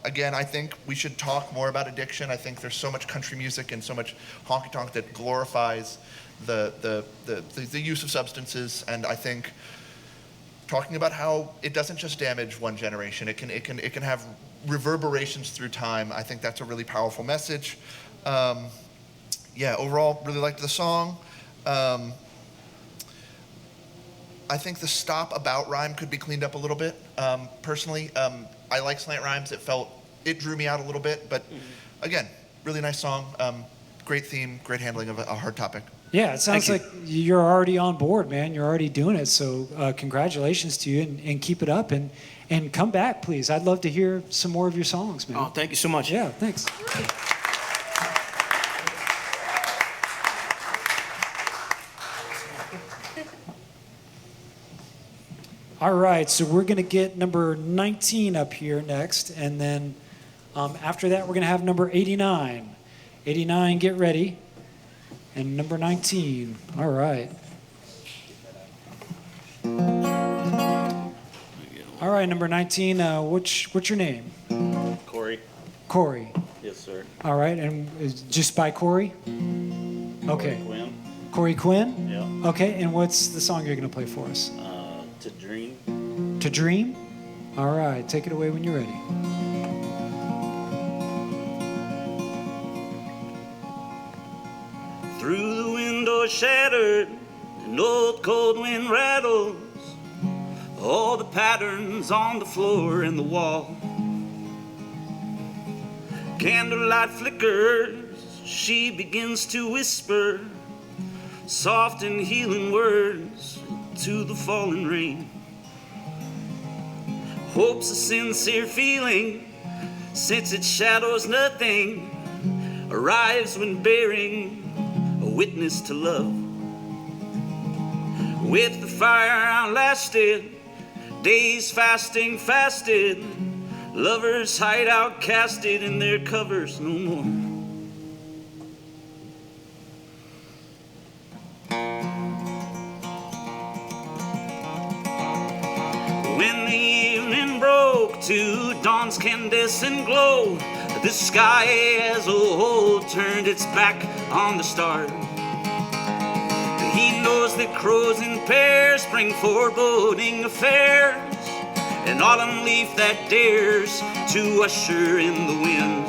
Again, I think we should talk more about addiction. I think there's so much country music and so much honky tonk that glorifies the use of substances, and I think talking about how it doesn't just damage one generation, it can have reverberations through time. I think that's a really powerful message. Overall, really liked the song. I think the stop about rhyme could be cleaned up a little bit. Personally, I like slant rhymes. It drew me out a little bit, but again, really nice song. Great theme, great handling of a hard topic. Yeah, it sounds like you're already on board, man. You're already doing it. So congratulations to you, and keep it up, and come back, please. I'd love to hear some more of your songs, man. Oh, thank you so much. Yeah, thanks. All right, so we're going to get number 19 up here next, and then after that, we're going to have number 89. 89, get ready. And number 19. All right. All right, number 19. What's your name? Cory. Kory. Yes, sir. All right, and just by Kory? Okay. Quinn. Kory Quinn? Yeah. Okay, and what's the song you're going to play for us? To Dream. To Dream? All right, take it away when you're ready. Through the window shattered, an old cold wind rattles all the patterns on the floor and the wall. Candlelight flickers she begins to whisper soft and healing words to the falling rain. Hope's a sincere feeling, since it shadows nothing, arrives when bearing a witness to love. With the fire outlasted, days fasted, lovers hide outcasted in their covers no more. When the evening broke to dawn's incandescent glow, the sky as a whole turned its back on the stars. He knows that crows in pairs bring foreboding affairs, an autumn leaf that dares to usher in the wind.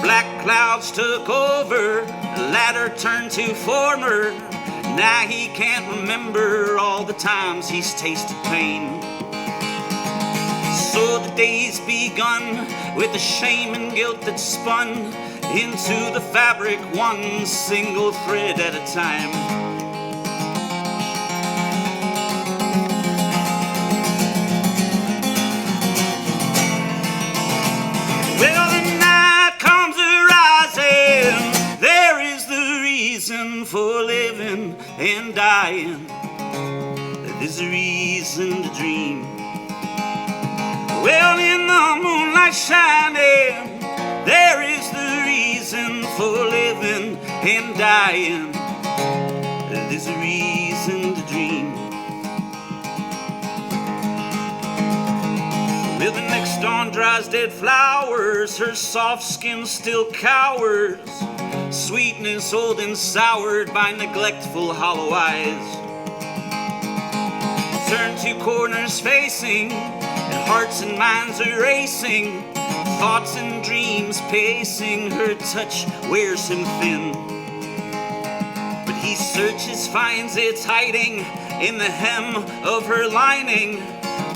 Black clouds took over, the latter turned to former. Now he can't remember all the times he's tasted pain. So the day's begun with the shame and guilt that spun into the fabric, one single thread at a time. Well, the night comes a-rising, there is the reason for living and dying, there's a reason to dream. Well, in the moonlight shining, there is the reason for living and dying, there's a reason to dream. Well, the next dawn dries dead flowers, her soft skin still cowers, sweetness old and soured by neglectful hollow eyes. Turn to corners facing, and hearts and minds are racing, thoughts and dreams pacing, her touch wears him thin. But he searches, finds it's hiding in the hem of her lining.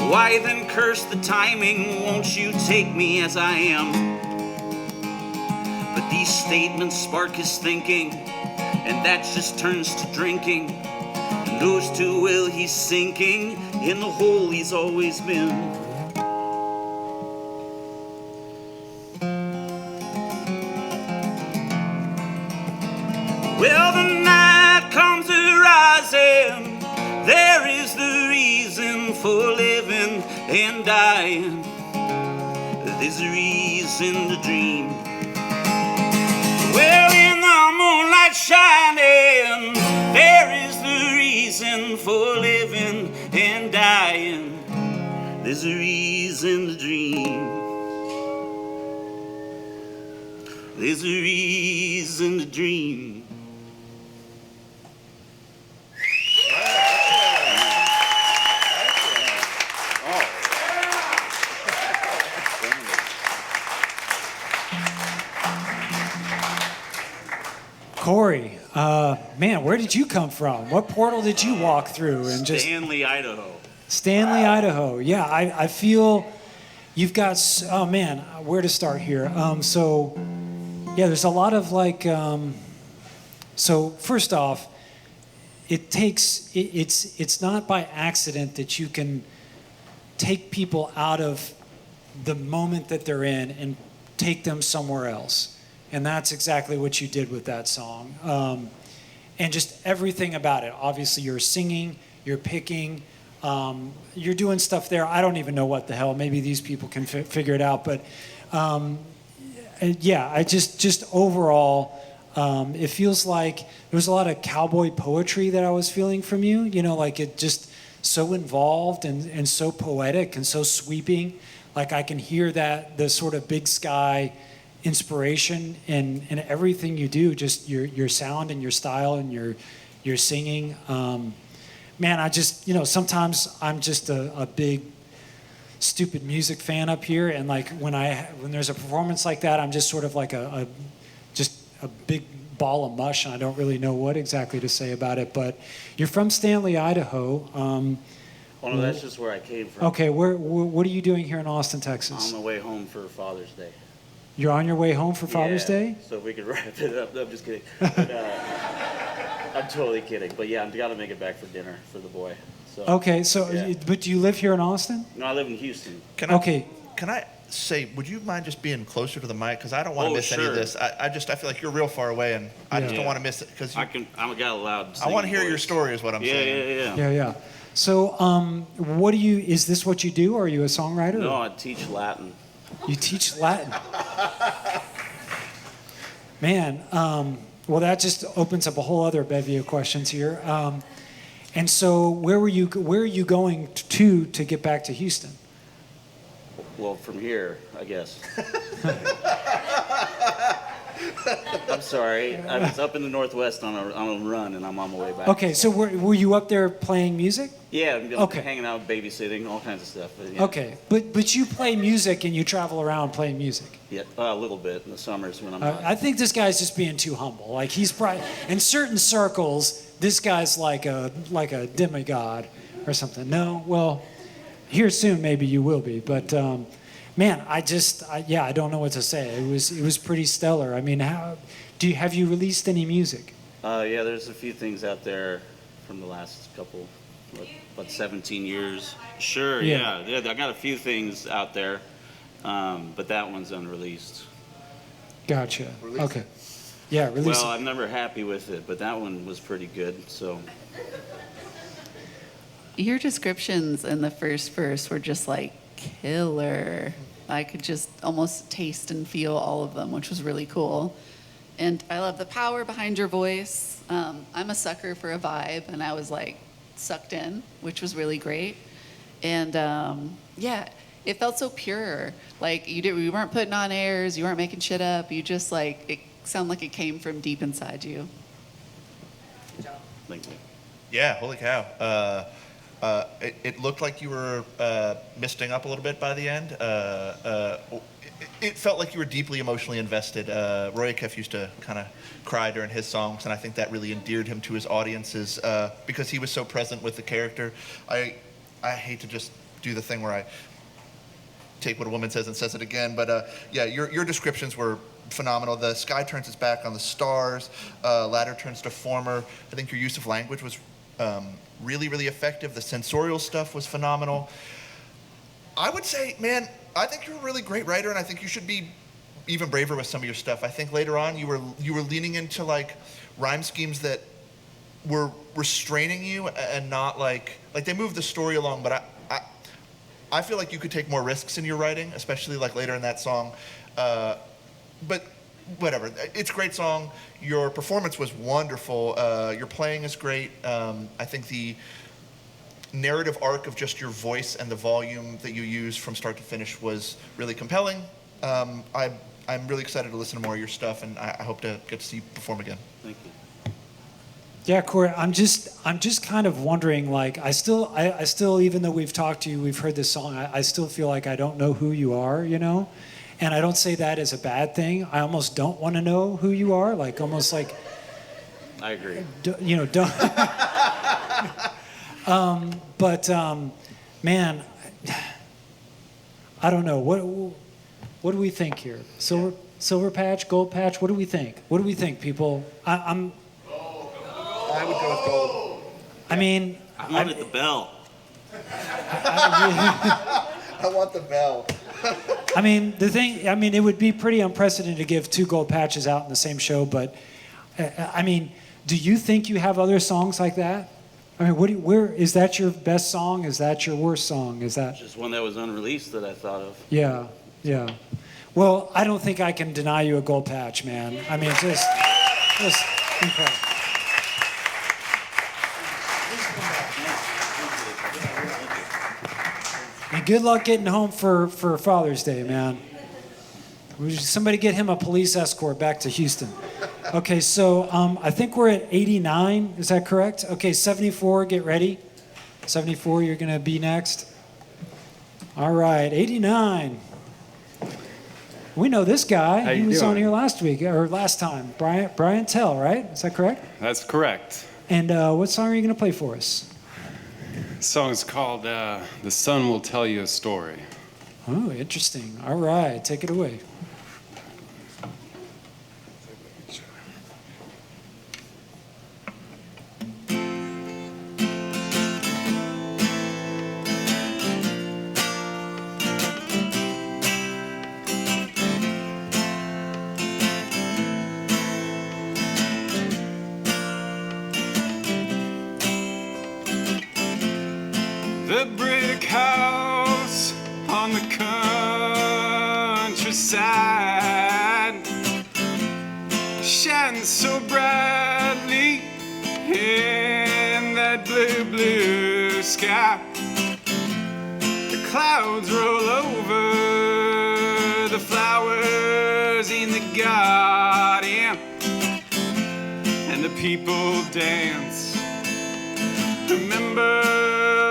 Why then curse the timing, won't you take me as I am? But these statements spark his thinking, and that just turns to drinking. Knows too well he's sinking in the hole he's always been. Well, the night comes a-rising, there is the reason for living and dying, there's a reason to dream. Well, in the moonlight shining, there is the reason for living and dying, there's a reason to dream. There's a reason to dream. Cory, man, where did you come from? What portal did you walk through? And just Stanley, Idaho. Stanley, Idaho. Yeah, I feel you've got. Oh man, where to start here? So, yeah, there's a lot of like. So first off, it's not by accident that you can take people out of the moment that they're in and take them somewhere else. And that's exactly what you did with that song. And just everything about it. Obviously, you're singing, you're picking, you're doing stuff there. I don't even know what the hell. Maybe these people can figure it out. But yeah, I just overall, it feels like there was a lot of cowboy poetry that I was feeling from you. You know, like it just so involved and so poetic and so sweeping. Like I can hear that, the sort of big sky inspiration in everything you do, just your sound and your style and your singing. Man, I just, sometimes I'm just a big stupid music fan up here, and like when there's a performance like that, I'm just sort of like a big ball of mush, and I don't really know what exactly to say about it. But you're from Stanley, Idaho. Well, no, that's just where I came from. Okay, what are you doing here in Austin, Texas? On the way home for Father's Day. You're on your way home for Father's Day? So if we could wrap it up. No, I'm just kidding. But, I'm totally kidding. But yeah, I've got to make it back for dinner for the boy. So, Okay, so, Yeah. but do you live here in Austin? No, I live in Houston. Okay. Can I say, would you mind just being closer to the mic? Because I don't want to Oh, miss any of sure. this. I feel like you're real far away, and I just don't want to miss it. Because I'm got a loud. I want to hear singing your voice. story, is what I'm saying. Yeah. Yeah. So, what do you, is this what you do? Are you a songwriter? No, or- I teach Latin. You teach Latin. Man, well, that just opens up a whole other bevy of questions here. And so, where are you going to get back to Houston? Well, from here, I guess. I'm sorry. I was up in the Northwest on a run, and I'm on my way back. Okay, so were you up there playing music? Yeah, I'm Okay. hanging out, babysitting, all kinds of stuff. But yeah. Okay, but you play music and you travel around playing music. Yeah, a little bit in the summers when I'm not. I think this guy's just being too humble. Like he's probably in certain circles, this guy's like a demigod or something. No, well, here soon maybe you will be. But man, I don't know what to say. It was pretty stellar. I mean, have you released any music? Yeah, there's a few things out there from the last couple, about 17 years. Sure, Yeah. yeah. I got a few things out there, but that one's unreleased. Gotcha. Okay. Yeah, release. Well, I'm never happy with it, but that one was pretty good. So Your descriptions in the first verse were just like killer. I could just almost taste and feel all of them, which was really cool. And I love the power behind your voice. I'm a sucker for a vibe, and I was like sucked in, which was really great. And yeah, it felt so pure. Like you weren't putting on airs, you weren't making shit up. You just like it sounded like it came from deep inside you. thank you. Yeah, holy cow. It looked like you were misting up a little bit by the end. It felt like you were deeply emotionally invested. Roy Acuff used to kind of cry during his songs, and I think that really endeared him to his audiences because he was so present with the character. I hate to just do the thing where I take what a woman says and says it again, but yeah, your descriptions were phenomenal. The sky turns its back on the stars, ladder turns to former. I think your use of language was really, really effective. The sensorial stuff was phenomenal. I would say, man, I think you're a really great writer, and I think you should be even braver with some of your stuff. I think later on you were leaning into like rhyme schemes that were restraining you and not like they moved the story along, but I feel like you could take more risks in your writing, especially like later in that song. But whatever, it's a great song. Your performance was wonderful. Your playing is great. I think the narrative arc of just your voice and the volume that you use from start to finish was really compelling. I'm really excited to listen to more of your stuff, and I hope to get to see you perform again. Thank you. Yeah, Cory, I'm just kind of wondering, like, I still, even though we've talked to you, we've heard this song, I still feel like I don't know who you are, you know? And I don't say that as a bad thing. I almost don't want to know who you are, like, almost like, I agree. you know, don't. Man, I don't know. What do we think here? Silver patch, gold patch, what do we think? What do we think, people? I would go with gold. I mean, I wanted the bell. I want the bell. I mean, it would be pretty unprecedented to give 2 gold patches out in the same show, but I mean, do you think you have other songs like that? I mean, where is that your best song? Is that your worst song? Is that Just one that was unreleased that I thought of. Yeah. Well, I don't think I can deny you a gold patch, man. I mean, just incredible. And good luck getting home for Father's Day, man. Somebody get him a police escort back to Houston. Okay, so I think we're at 89. Is that correct? Okay, 74, get ready. 74, you're going to be next. All right, 89. We know this guy. How He you was on doing? here last time. Brian Tell, right? Is that correct? That's correct. And what song are you going to play for us? The song's called The Sun Will Tell You a Story. Oh, interesting. All right, take it away. the brick house on the countryside shines so brightly in that blue, blue sky. The clouds roll over the flowers in the garden, and the people dance. Remember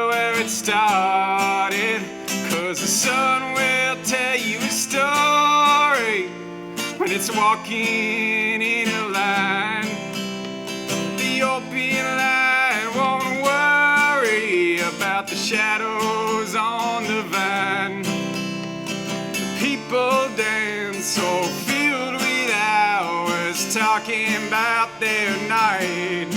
where it started, 'cause the sun will tell you a story when it's walking in a line. The open line won't worry about the shadows on the vine. The people dance so filled with hours talking about their night.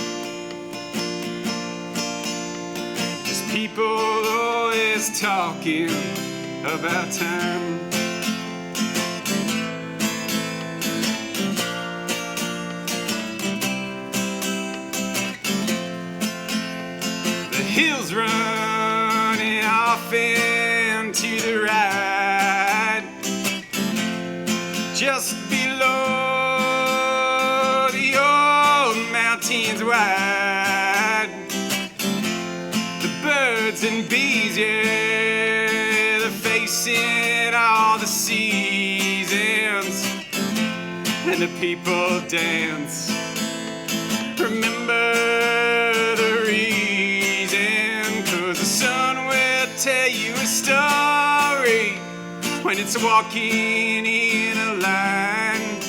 Just people always talking about time. Hills running off into the right, just below the old mountains wide. The birds and bees, yeah, they're facing all the seasons, and the people dance. Remember the reason, 'cause the sun will tell you a story when it's walking in a line.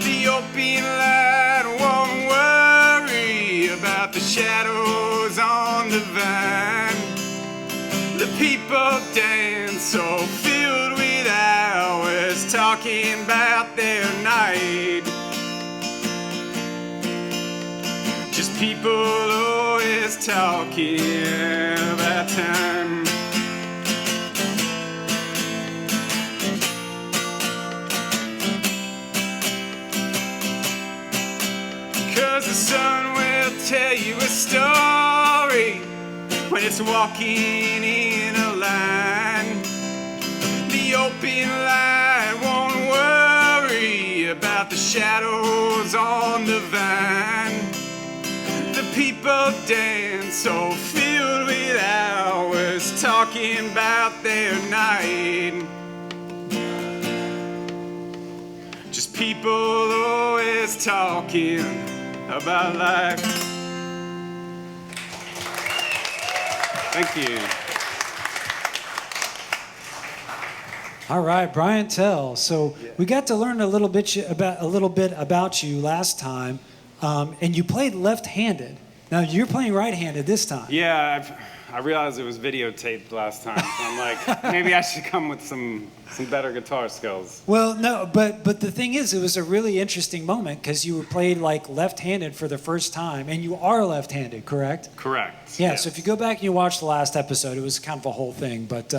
The open line won't worry about the shadows on the vine. The people dance so filled with hours talking about their night. Just people always talking about time. 'Cause the sun will tell you a story when it's walking in a line. The open line won't worry about the shadows on the vine. The people dance so filled with hours talking about their night. Just people always talking about life. Thank you. All right, Brian Tell. So we got to learn a little bit about you last time, and you played left-handed. Now you're playing right-handed this time. Yeah, I realized it was videotaped last time, so I'm like, maybe I should come with some better guitar skills. Well, no, but the thing is, it was a really interesting moment because you were played like left-handed for the first time, and you are left-handed, correct? Correct. Yeah. Yes. So if you go back and you watch the last episode, it was kind of a whole thing. But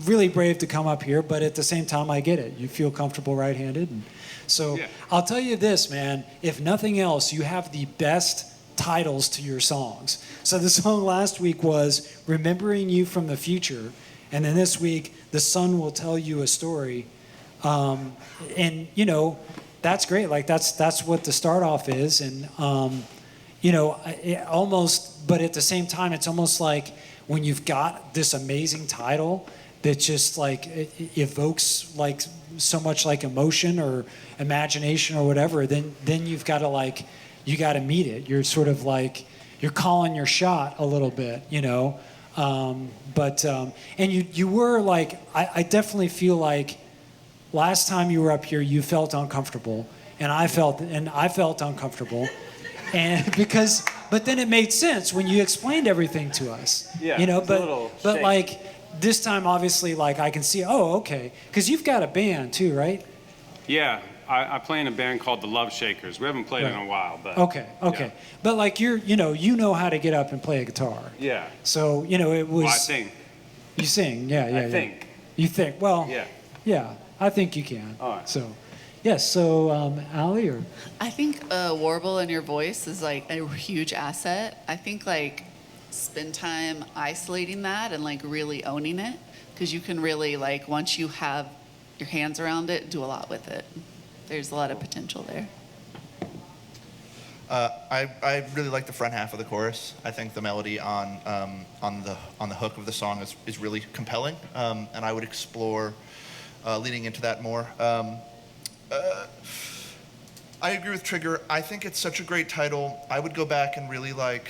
really brave to come up here, but at the same time, I get it. You feel comfortable right-handed, and so Yeah. I'll tell you this, man. If nothing else, you have the best titles to your songs. So the song last week was "Remembering You from the Future," and then this week, "The Sun Will Tell You a Story." And you know, that's great. Like that's what the start off is, and you know, almost. But at the same time, it's almost like when you've got this amazing title that just like it evokes like so much like emotion or imagination or whatever. Then you've got to like. You got to meet it. You're sort of like, you're calling your shot a little bit, you know. And you were like, I definitely feel like last time you were up here, you felt uncomfortable, and I felt uncomfortable, and but then it made sense when you explained everything to us, Yeah, you know. it's a little But shaky. like this time, obviously, like I can see, oh, okay, because you've got a band too, right? Yeah, I play in a band called the Love Shakers. We haven't played in Right. a while, but Okay. Yeah. But like you know how to get up and play a guitar. Yeah. So, you know, it was... Well, I think. You sing, yeah. I think. You think, well... Yeah. Yeah, I think you can. All right. So, yes, so, Allie, or... I think a warble in your voice is like a huge asset. I think like spend time isolating that and like really owning it, because you can really, like, once you have your hands around it, do a lot with it. There's a lot of potential there. I really like the front half of the chorus. I think the melody on the hook of the song is really compelling, and I would explore leading into that more. I agree with Trigger. I think it's such a great title. I would go back and really like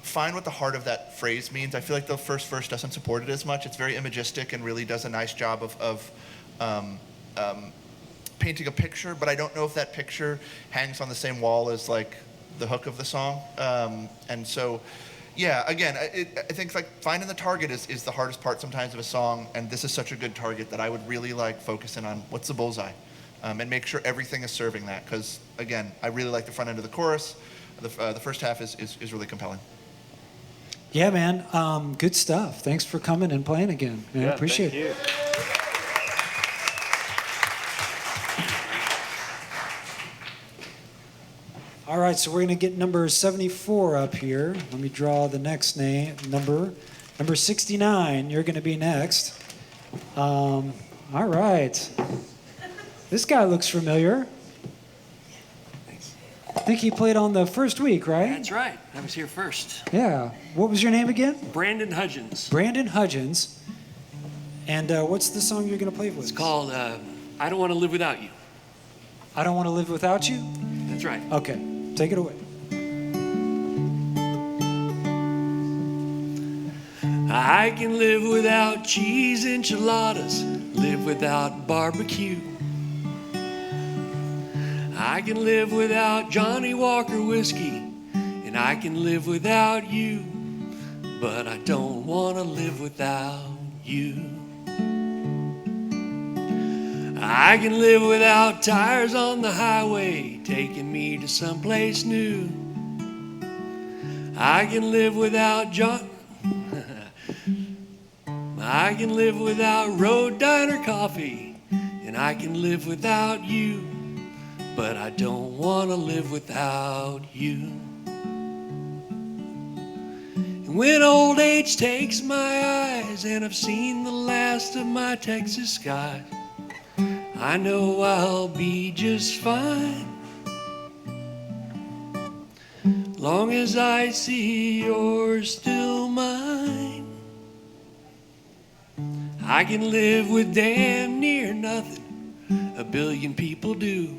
find what the heart of that phrase means. I feel like the first verse doesn't support it as much. It's very imagistic and really does a nice job of painting a picture, but I don't know if that picture hangs on the same wall as like the hook of the song. And so, yeah, again, I think like finding the target is the hardest part sometimes of a song, and this is such a good target that I would really like focus in on what's the bullseye, and make sure everything is serving that, because again, I really like the front end of the chorus. The first half is really compelling. Yeah, man. Good stuff. Thanks for coming and playing again, man. Yeah, Appreciate thank you. it. All right, so we're going to get number 74 up here. Let me draw the next number. Number 69, you're going to be next. All right. This guy looks familiar. I think he played on the first week, right? That's right. I was here first. Yeah. What was your name again? Brandon Hudgeons. Brandon Hudgeons. And what's the song you're going to play with? It's called I Don't Want to Live Without You. I Don't Want to Live Without You? That's right. Okay. Take it away. I can live without cheese enchiladas, live without barbecue. I can live without Johnny Walker whiskey, and I can live without you, but I don't want to live without you. I can live without tires on the highway taking me to someplace new. I can live without I can live without road diner coffee, and I can live without you, but I don't want to live without you. And when old age takes my eyes and I've seen the last of my Texas skies, I know I'll be just fine, long as I see you're still mine. I can live with damn near nothing, a billion people do.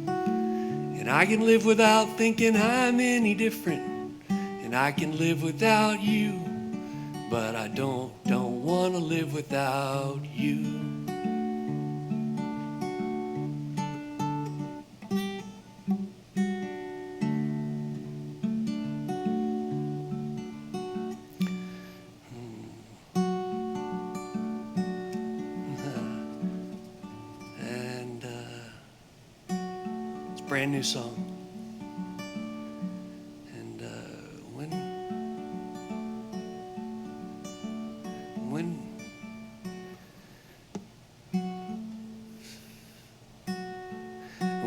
And I can live without thinking I'm any different, and I can live without you, but I don't want to live without you. Brand new song. And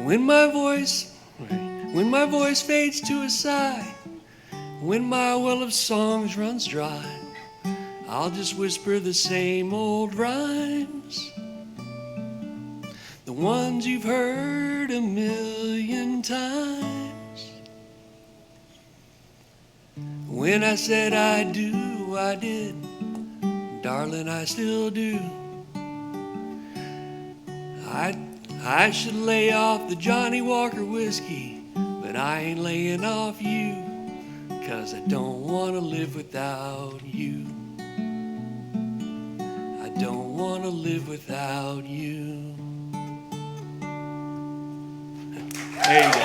when my voice fades to a sigh, when my well of songs runs dry, I'll just whisper the same old rhymes, the ones you've heard a million times. When I said I do, I did, darling, I still do. I should lay off the Johnny Walker whiskey, but I ain't laying off you, 'cause I don't want to live without you. I don't want to live without you. There you go.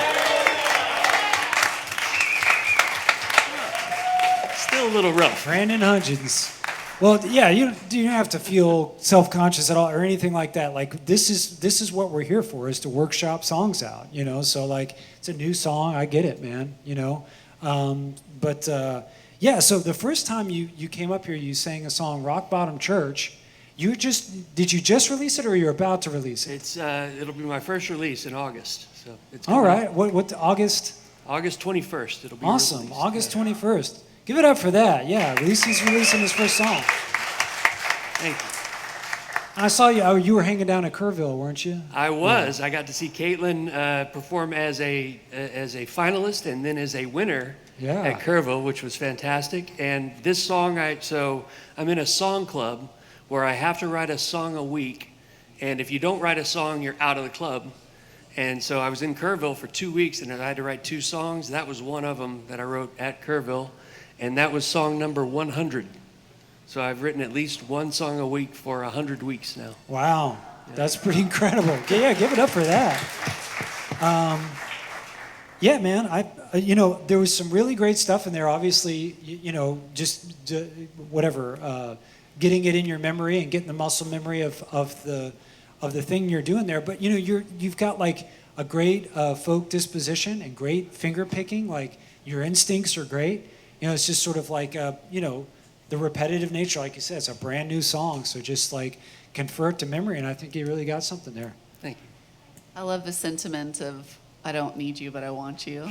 Still a little rough. Brandon Hudgeons. Well, yeah, you don't have to feel self-conscious at all or anything like that. Like this is what we're here for, is to workshop songs out, you know. So like it's a new song, I get it, man, you know. Yeah. So the first time you came up here, you sang a song, Rock Bottom Church. Did you just release it, or you're about to release it? It'll be my first release in August, so it's all right. What August? August 21st. It'll be Awesome. released. August 21st. Give it up for that. Yeah, he's releasing his first song. Thank you. I saw you. Oh, you were hanging down at Kerrville, weren't you? I was. I got to see Caitlin perform as a finalist and then as a winner Yeah. at Kerrville, which was fantastic. And this song, so I'm in a song club where I have to write a song a week. And if you don't write a song, you're out of the club. And so I was in Kerrville for 2 weeks, and I had to write 2 songs. That was one of them that I wrote at Kerrville, and that was song number 100. So I've written at least 1 song a week for 100 weeks now. Wow, that's pretty incredible. Yeah, give it up for that. Yeah, man, there was some really great stuff in there. Obviously, getting it in your memory and getting the muscle memory of the thing you're doing there. But you've got like a great folk disposition and great finger picking. Like your instincts are great. It's just sort of like the repetitive nature, like you said, it's a brand new song, so just like confer it to memory, and I think you really got something there. Thank you. I love the sentiment of I don't need you, but I want you.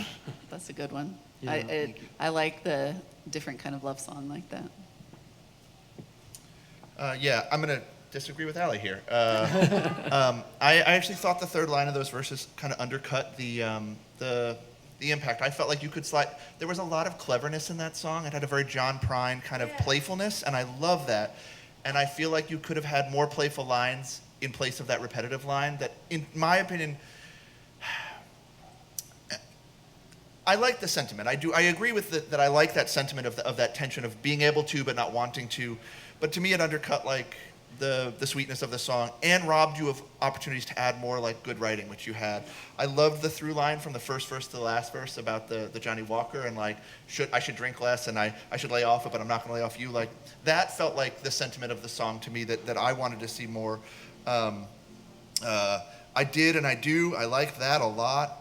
That's a good one. Yeah, I like the different kind of love song like that. Yeah, I'm going to disagree with Allie here. I actually thought the third line of those verses kind of undercut the impact. I felt like you could slide. There was a lot of cleverness in that song. It had a very John Prine kind of playfulness, and I love that. And I feel like you could have had more playful lines in place of that repetitive line that, in my opinion, I like the sentiment. I agree with that. I like that sentiment of that tension of being able to but not wanting to. But to me, it undercut like the sweetness of the song and robbed you of opportunities to add more like good writing, which you had. I loved the through line from the first verse to the last verse about the Johnny Walker and like I should drink less and I should lay off it, but I'm not going to lay off you. Like that felt like the sentiment of the song to me that I wanted to see more. I did and I do. I liked that a lot.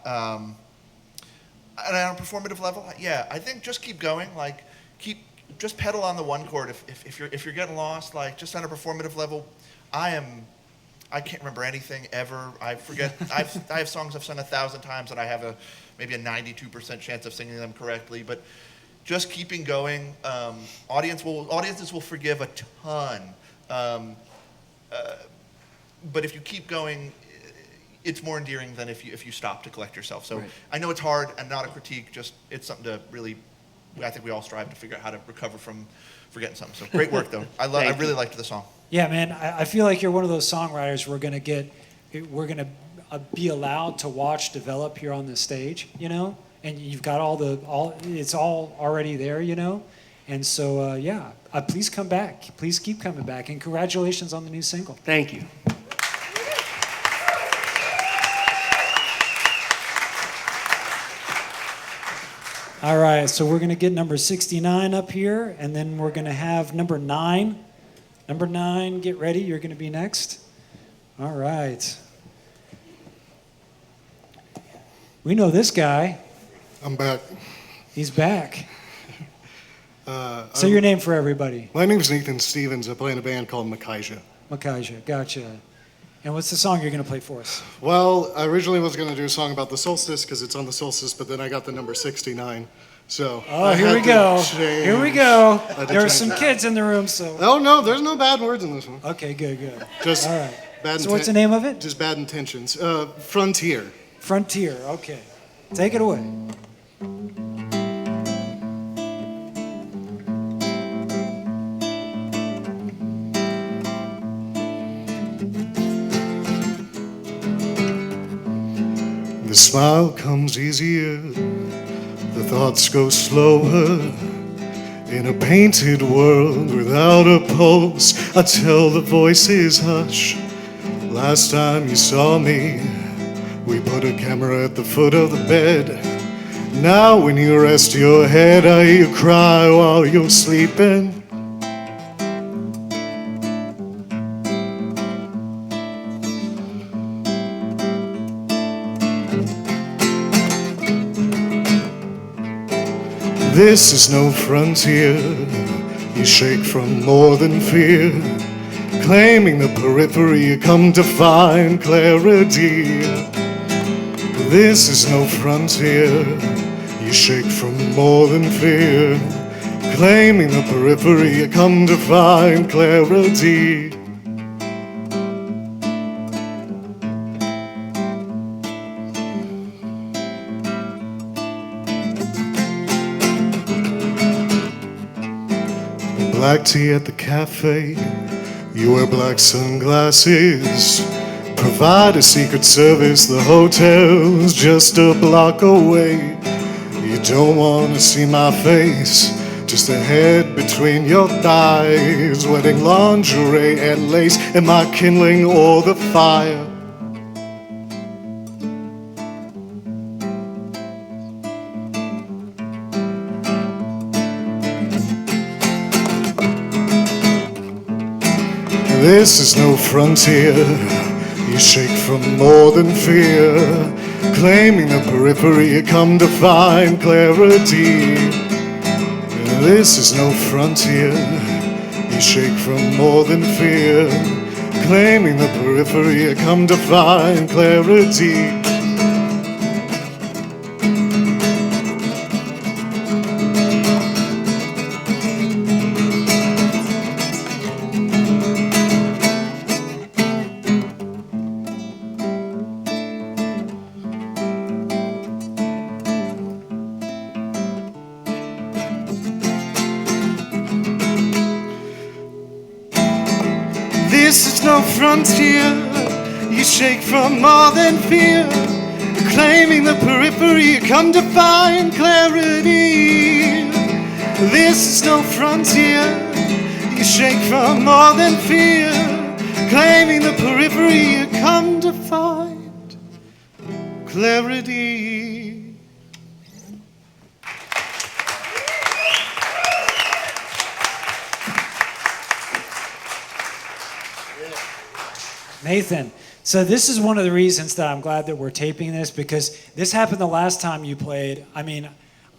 And on a performative level, yeah, I think just keep going. Like just pedal on the one chord if you're getting lost. Like just on a performative level, I can't remember anything ever. I forget. I have songs I've sung 1,000 times and I have maybe a 92% chance of singing them correctly. But just keeping going. Audiences will forgive a ton. But if you keep going, it's more endearing than if you stop to collect yourself. So right. I know it's hard and not a critique. Just it's something to really. I think we all strive to figure out how to recover from forgetting something. So great work, though. I really liked the song. Yeah, man. I feel like you're one of those songwriters we're gonna be allowed to watch develop here on the stage, and you've got it's all already there, and so please come back. Please keep coming back, and congratulations on the new single. Thank you. All right, so we're going to get number 69 up here, and then we're going to have number 9. Number 9, get ready. You're going to be next. All right. We know this guy. I'm back. He's back. Say your name for everybody. My name's Nathan Stevens. I play in a band called Micajah. Micajah, gotcha. And what's the song you're going to play for us? Well, I originally was going to do a song about the solstice because it's on the solstice, but then I got the number 69. So here we go. There are some kids in the room, so. Oh no, there's no bad words in this one. Okay, good. Just all right. Bad. So what's the name of it? Just bad intentions. Frontier. Frontier. Okay. Take it away. The smile comes easier, the thoughts go slower. In a painted world without a pulse, I tell the voices hush. Last time you saw me, we put a camera at the foot of the bed. Now when you rest your head, I hear you cry while you're sleeping. This is no frontier, you shake from more than fear. Claiming the periphery, you come to find clarity. This is no frontier, You shake from more than fear, claiming the periphery, you come to find clarity. Black tea at the cafe, you wear black sunglasses. Provide a secret service, the hotel's just a block away. You don't want to see my face, just a head between your thighs. Wedding lingerie and lace, am I kindling or the fire? This is no frontier, you shake from more than fear, claiming the periphery, you come to find clarity. This is no frontier, you shake from more than fear, claiming the periphery, you come to find clarity. This is no frontier, you shake from more than fear, claiming the periphery, you come to find clarity. This is no frontier, you shake from more than fear, claiming the periphery, you come to find clarity. Nathan, so this is one of the reasons that I'm glad that we're taping this, because this happened the last time you played. I mean,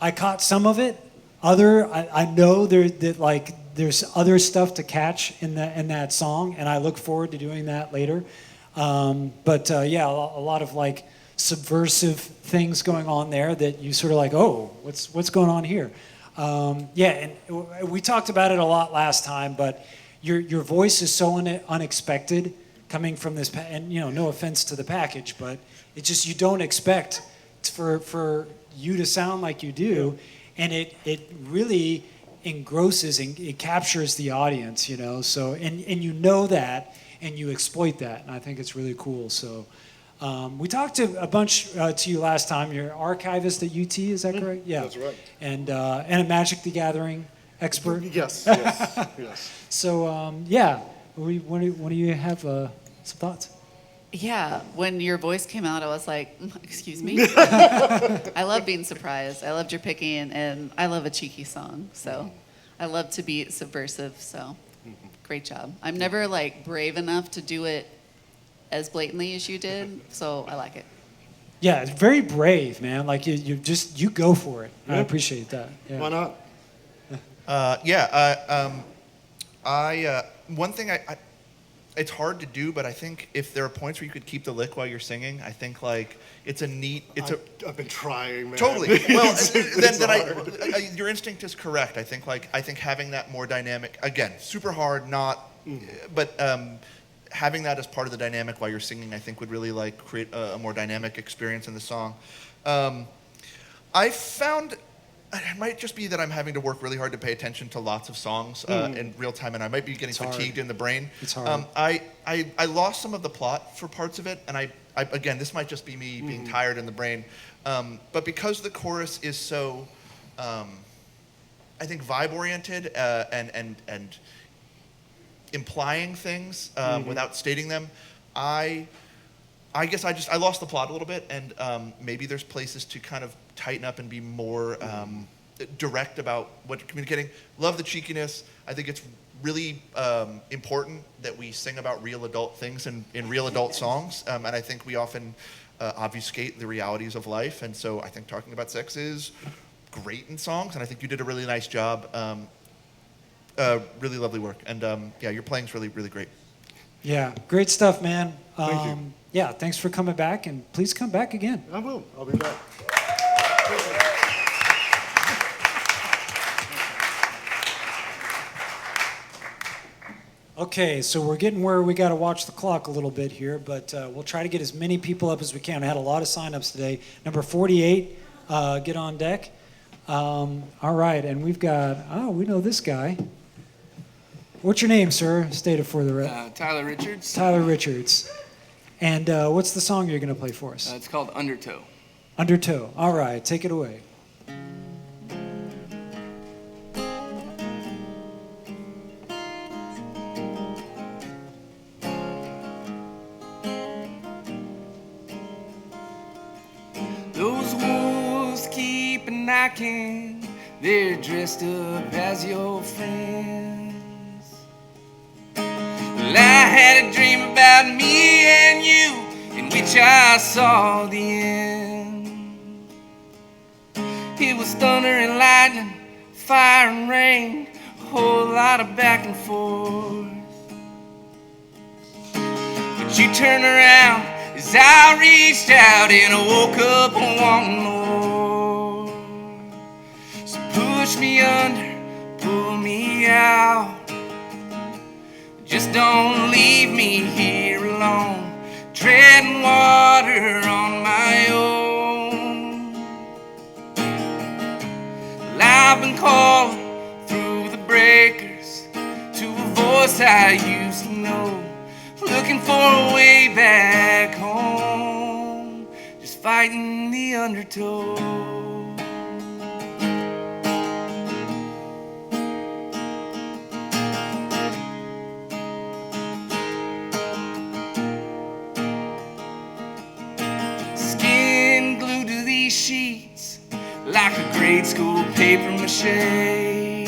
I caught some of it. I know there's other stuff to catch in that song, and I look forward to doing that later. Yeah, a lot of like subversive things going on there that you sort of like, oh, what's going on here? Yeah, and we talked about it a lot last time, but your voice is so unexpected. Coming from this, and no offense to the package, but it's just you don't expect for you to sound like you do, and it really engrosses and it captures the audience, So and you know that, and you exploit that, and I think it's really cool. So we talked a bunch to you last time. You're archivist at UT, is that correct? Yeah, that's right. And a Magic the Gathering expert. Yes. So yeah. What do you have some thoughts? Yeah, when your voice came out, I was like, excuse me? I love being surprised. I loved your picking, and I love a cheeky song. So I love to be subversive, so great job. I'm never like brave enough to do it as blatantly as you did, so I like it. Yeah, it's very brave, man. Like you go for it. I appreciate that. Yeah. Why not? One thing it's hard to do, but I think if there are points where you could keep the lick while you're singing, I think like it's a neat. I've been trying, man. Totally. Well, then your instinct is correct. I think having that more dynamic, again, super hard, but having that as part of the dynamic while you're singing, I think would really like create a more dynamic experience in the song. I found. It might just be that I'm having to work really hard to pay attention to lots of songs in real time, and I might be getting fatigued in the brain. It's hard. I lost some of the plot for parts of it, and I again, this might just be me being tired in the brain. But because the chorus is so, I think, vibe-oriented and implying things without stating them, I guess I lost the plot a little bit, and maybe there's places to kind of tighten up and be more direct about what you're communicating. Love the cheekiness. I think it's really important that we sing about real adult things in real adult songs, and I think we often obfuscate the realities of life, and so I think talking about sex is great in songs, and I think you did a really nice job. Really lovely work, and yeah, your playing's really, really great. Yeah, great stuff, man. Thank you. Yeah, thanks for coming back, and please come back again. I will. I'll be back. Okay, so we're getting where we got to watch the clock a little bit here, but we'll try to get as many people up as we can. I had a lot of signups today. Number 48, get on deck. All right, and we've got, we know this guy. What's your name, sir? State it for the rest. Tyler Richards. Tyler Richards. And what's the song you're going to play for us? It's called Undertow. Undertow. All right, take it away. Those wolves keep knocking, they're dressed up as your friends. Well, I had a dream about me and you, in which I saw the end. It was thunder and lightning, fire and rain, a whole lot of back and forth. But you turned around as I reached out and I woke up wanting more. So push me under, pull me out. Just don't leave me here alone, treading water on my own. Well, I've been calling through the breakers to a voice I used to know, looking for a way back home, just fighting the undertow. Skin glued to these sheets like a grade school paper mache.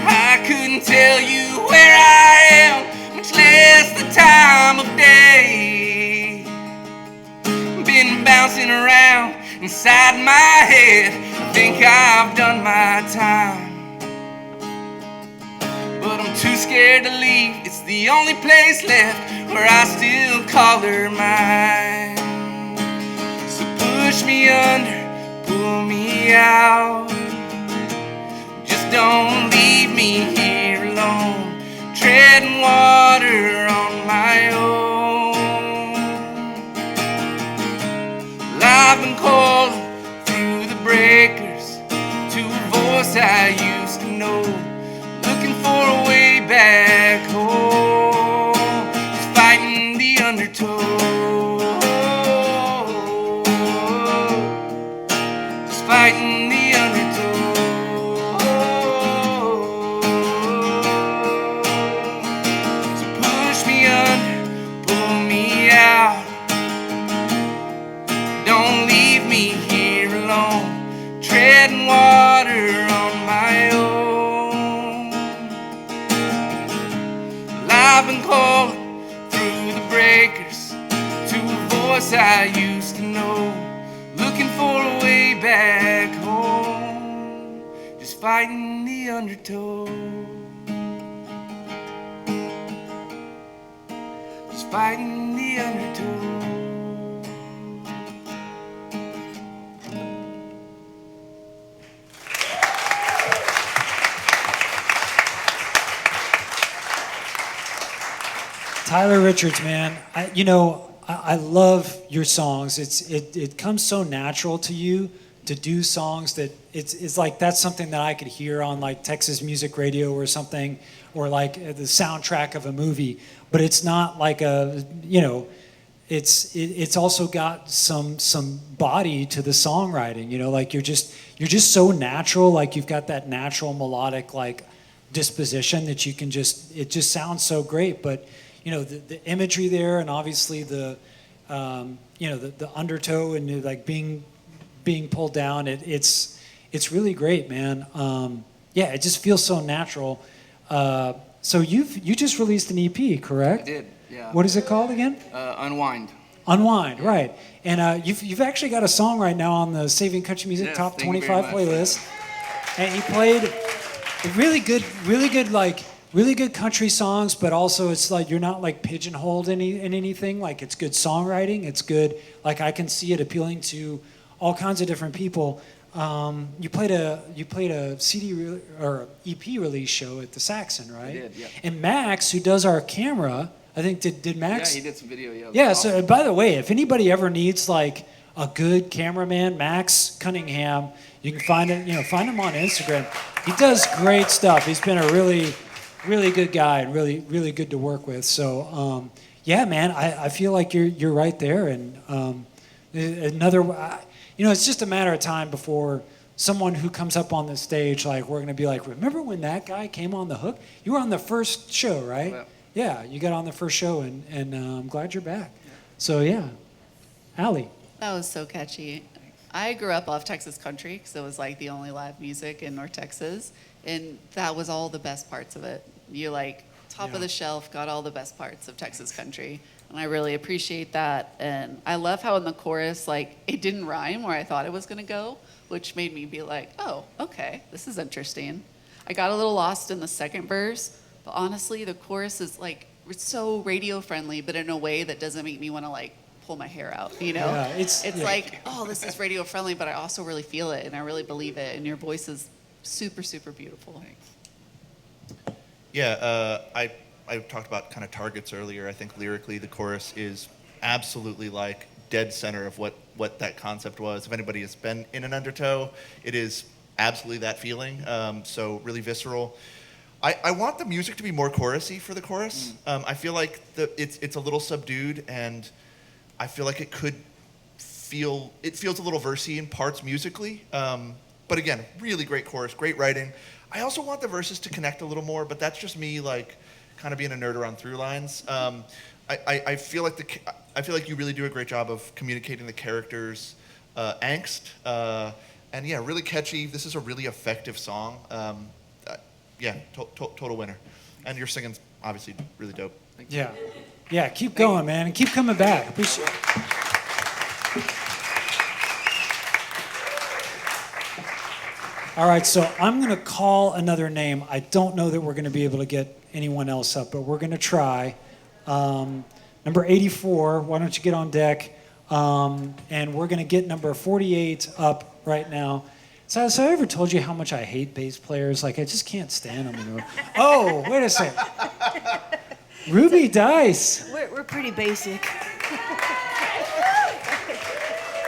I couldn't tell you where I am, much less the time of day. Been bouncing around inside my head, I think I've done my time. But I'm too scared to leave, it's the only place left where I still call her mine. So push me under, pull me out. Just don't leave me here alone, treading water on my own. Well, I've been calling through the breakers to a voice I used to know, looking for a way back home, just fighting the undertow. Just fighting the undertow. Don't leave me here alone, treading water on my own. Well, I've been calling through the breakers to a voice I used to know, looking for a way back home, just fighting the undertow. Just fighting the undertow. Tyler Richards, man, I love your songs. It comes so natural to you to do songs that it's like that's something that I could hear on like Texas Music Radio or something, or like the soundtrack of a movie. But it's not like it's also got some body to the songwriting. Like you're just so natural. Like you've got that natural melodic like disposition that you can it just sounds so great. But the imagery there, and obviously the undertow and like being pulled down, it's really great, man. It just feels so natural. So you just released an EP, correct? I did, yeah. What is it called again? Unwind. Unwind, right. And you've actually got a song right now on the Saving Country Music Top 25 playlist. And he played really good country songs, but also it's like you're not like pigeonholed in anything. Like it's good songwriting. It's good. Like I can see it appealing to all kinds of different people. you played a CD or EP release show at the Saxon, right? I did, yeah. And Max, who does our camera, I think did Max? Yeah, he did some video. Yeah. Yeah. So by the way, if anybody ever needs like a good cameraman, Max Cunningham, you can find it. Find him on Instagram. He does great stuff. He's been a really, really good guy and really, really good to work with. So yeah, man, I feel like you're right there. And it's just a matter of time before someone who comes up on the stage, like we're gonna be like, remember when that guy came on the hook? You were on the first show, right? Well, yeah, you got on the first show, and I'm glad you're back. So yeah, Allie. That was so catchy. I grew up off Texas country because it was like the only live music in North Texas, and that was all the best parts of it. You like top of the shelf, got all the best parts of Texas country, and I really appreciate that. And I love how in the chorus, like it didn't rhyme where I thought it was gonna go, which made me be like, oh, okay, this is interesting. I got a little lost in the second verse, but honestly, the chorus is like so radio friendly, but in a way that doesn't make me want to like pull my hair out, Yeah, it's like, oh, this is radio friendly, but I also really feel it and I really believe it, and your voice is super, super beautiful. Yeah, I talked about kind of targets earlier. I think lyrically the chorus is absolutely like dead center of what that concept was. If anybody has been in an Undertow, it is absolutely that feeling. So really visceral. I want the music to be more chorusy for the chorus. I feel like it's a little subdued, and I feel like it feels a little versy in parts musically. But again, really great chorus, great writing. I also want the verses to connect a little more, but that's just me like kind of being a nerd around through lines. I feel like you really do a great job of communicating the characters' angst, and yeah, really catchy. This is a really effective song. Yeah, total winner. And your singing's obviously really dope. Thank you. Yeah, keep going, man, and keep coming back. Appreciate it. All right, so I'm going to call another name. I don't know that we're going to be able to get anyone else up, but we're going to try. Number 84, why don't you get on deck? And we're going to get number 48 up right now. Silas, have I ever told you how much I hate bass players? Like, I just can't stand them anymore. Oh, wait a second. Ruby Dice. We're pretty basic.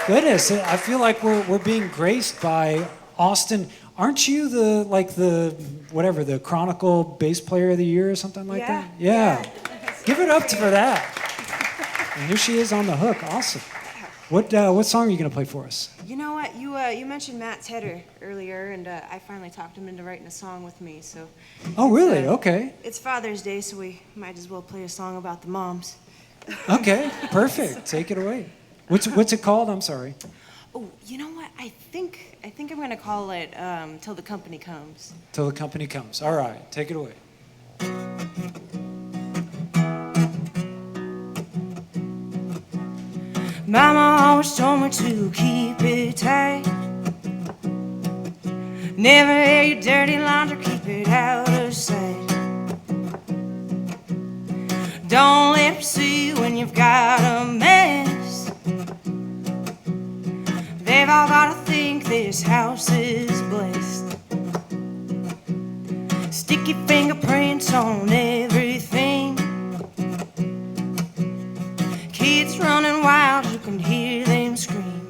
Goodness, I feel like we're being graced by Austin. Aren't you the Chronicle bass player of the year or something like that? Yeah. Give it up for that. And here she is on the hook. Awesome. What song are you going to play for us? You know what? You mentioned Matt Tedder earlier, and I finally talked him into writing a song with me. So. Oh, really? Okay. It's Father's Day, so we might as well play a song about the moms. Okay, perfect. Take it away. What's it called? I'm sorry. Oh, you know what? I think I'm going to call it Till the Company Comes. Till the Company Comes. All right, take it away. Mama always told me to keep it tight. Never air your dirty laundry, keep it out of sight. Don't let them see when you've got a mess. They've all gotta think this house is blessed. Sticky fingerprints on everything. Kids running wild, you can hear them scream.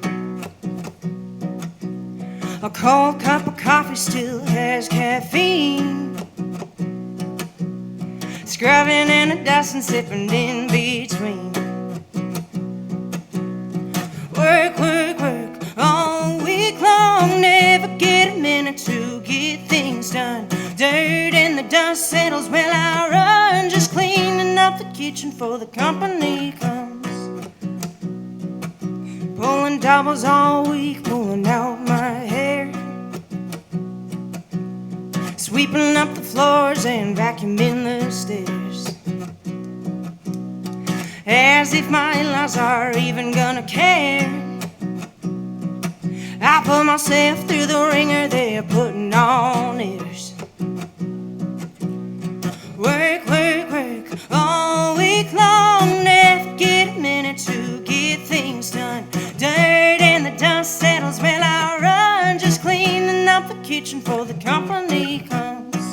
A cold cup of coffee still has caffeine. Scrubbing in the dust and sipping in between. Work, work, work all week long. Never get a minute to get things done. Dirt and the dust settles, well I run. Just cleaning up the kitchen for the company comes. Pulling doubles all week, pulling out my hair. Sweeping up the floors and vacuuming the stairs. As if my in-laws are even gonna care. I put myself through the ringer, they're putting on airs. Work, work, work all week long. Never get a minute to get things done. Dirt and the dust settles, well I run. Just company comes.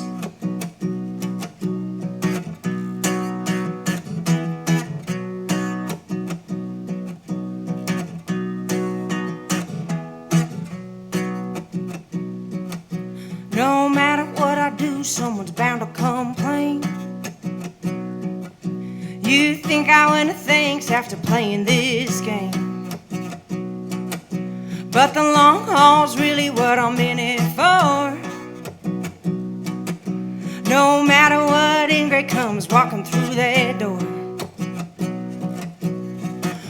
No matter what I do, someone's bound to complain. You think I win a thanks after playing this game, but the long haul's really what I'm in it for. No matter what ingrate comes walking through that door.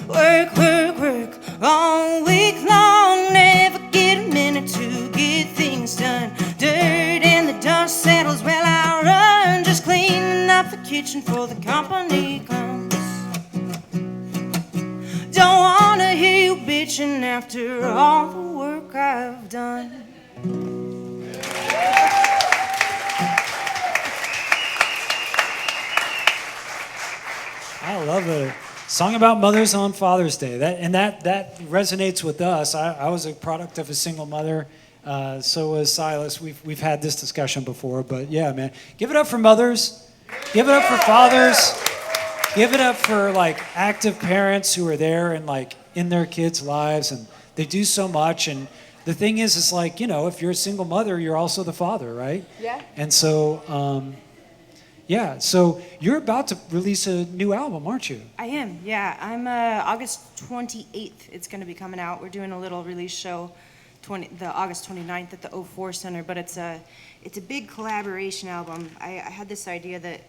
Work, work, work all week long, never get a minute to get things done. Dirt and the dust settles, well I run, just cleaning up the kitchen for the company comes. Don't wanna hear you bitching after all the work I've done. I love it. Song about mothers on Father's Day. That resonates with us. I was a product of a single mother. So was Silas. We've had this discussion before, but yeah, man, give it up for mothers. Give it up for fathers. Give it up for like active parents who are there and like in their kids' lives, and they do so much. And the thing is like, you know, if you're a single mother, you're also the father, right? Yeah. And so, yeah. So you're about to release a new album, aren't you? I am, yeah. I'm August 28th. It's going to be coming out. We're doing a little release show the August 29th at the 04 Center, but it's a big collaboration album. I had this idea that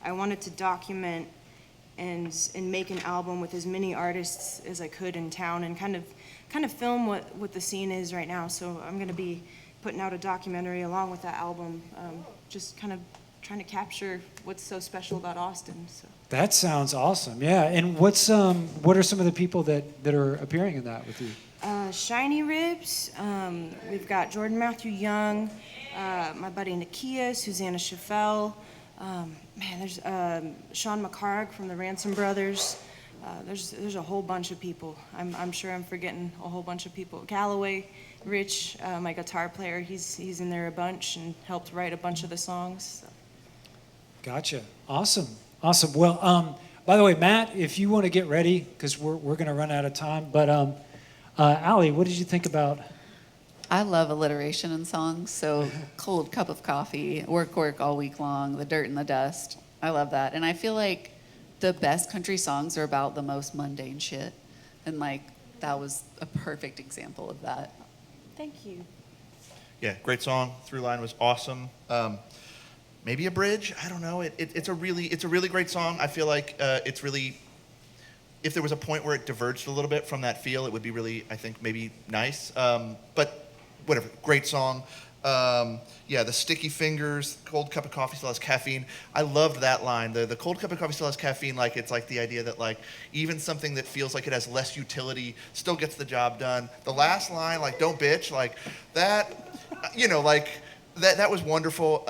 I wanted to document and make an album with as many artists as I could in town, and kind of film what the scene is right now. So I'm going to be putting out a documentary along with that album, just kind of trying to capture what's so special about Austin. So. That sounds awesome. Yeah. And what are some of the people that are appearing in that with you? Shiny Ribs. We've got Jordan Matthew Young, my buddy Nakia, Susanna Chaffel. There's Sean McCarg from the Ransom Brothers. There's a whole bunch of people. I'm sure I'm forgetting a whole bunch of people. Calloway, Rich, my guitar player, he's in there a bunch and helped write a bunch of the songs. So. Gotcha. Awesome. Well, by the way, Matt, if you want to get ready, because we're going to run out of time, but Allie, what did you think about? I love alliteration in songs, so cold cup of coffee, work all week long, the dirt and the dust. I love that. And I feel like the best country songs are about the most mundane shit. And like, that was a perfect example of that. Thank you. Yeah, great song. Through Line was awesome. Maybe a bridge. I don't know. It's a really great song. I feel like it's really. If there was a point where it diverged a little bit from that feel, it would be really, I think, maybe nice. But whatever, great song. Yeah, the sticky fingers, cold cup of coffee still has caffeine. I loved that line. The cold cup of coffee still has caffeine. Like, it's like the idea that like even something that feels like it has less utility still gets the job done. The last line, like, don't bitch, like that, you know, like that was wonderful.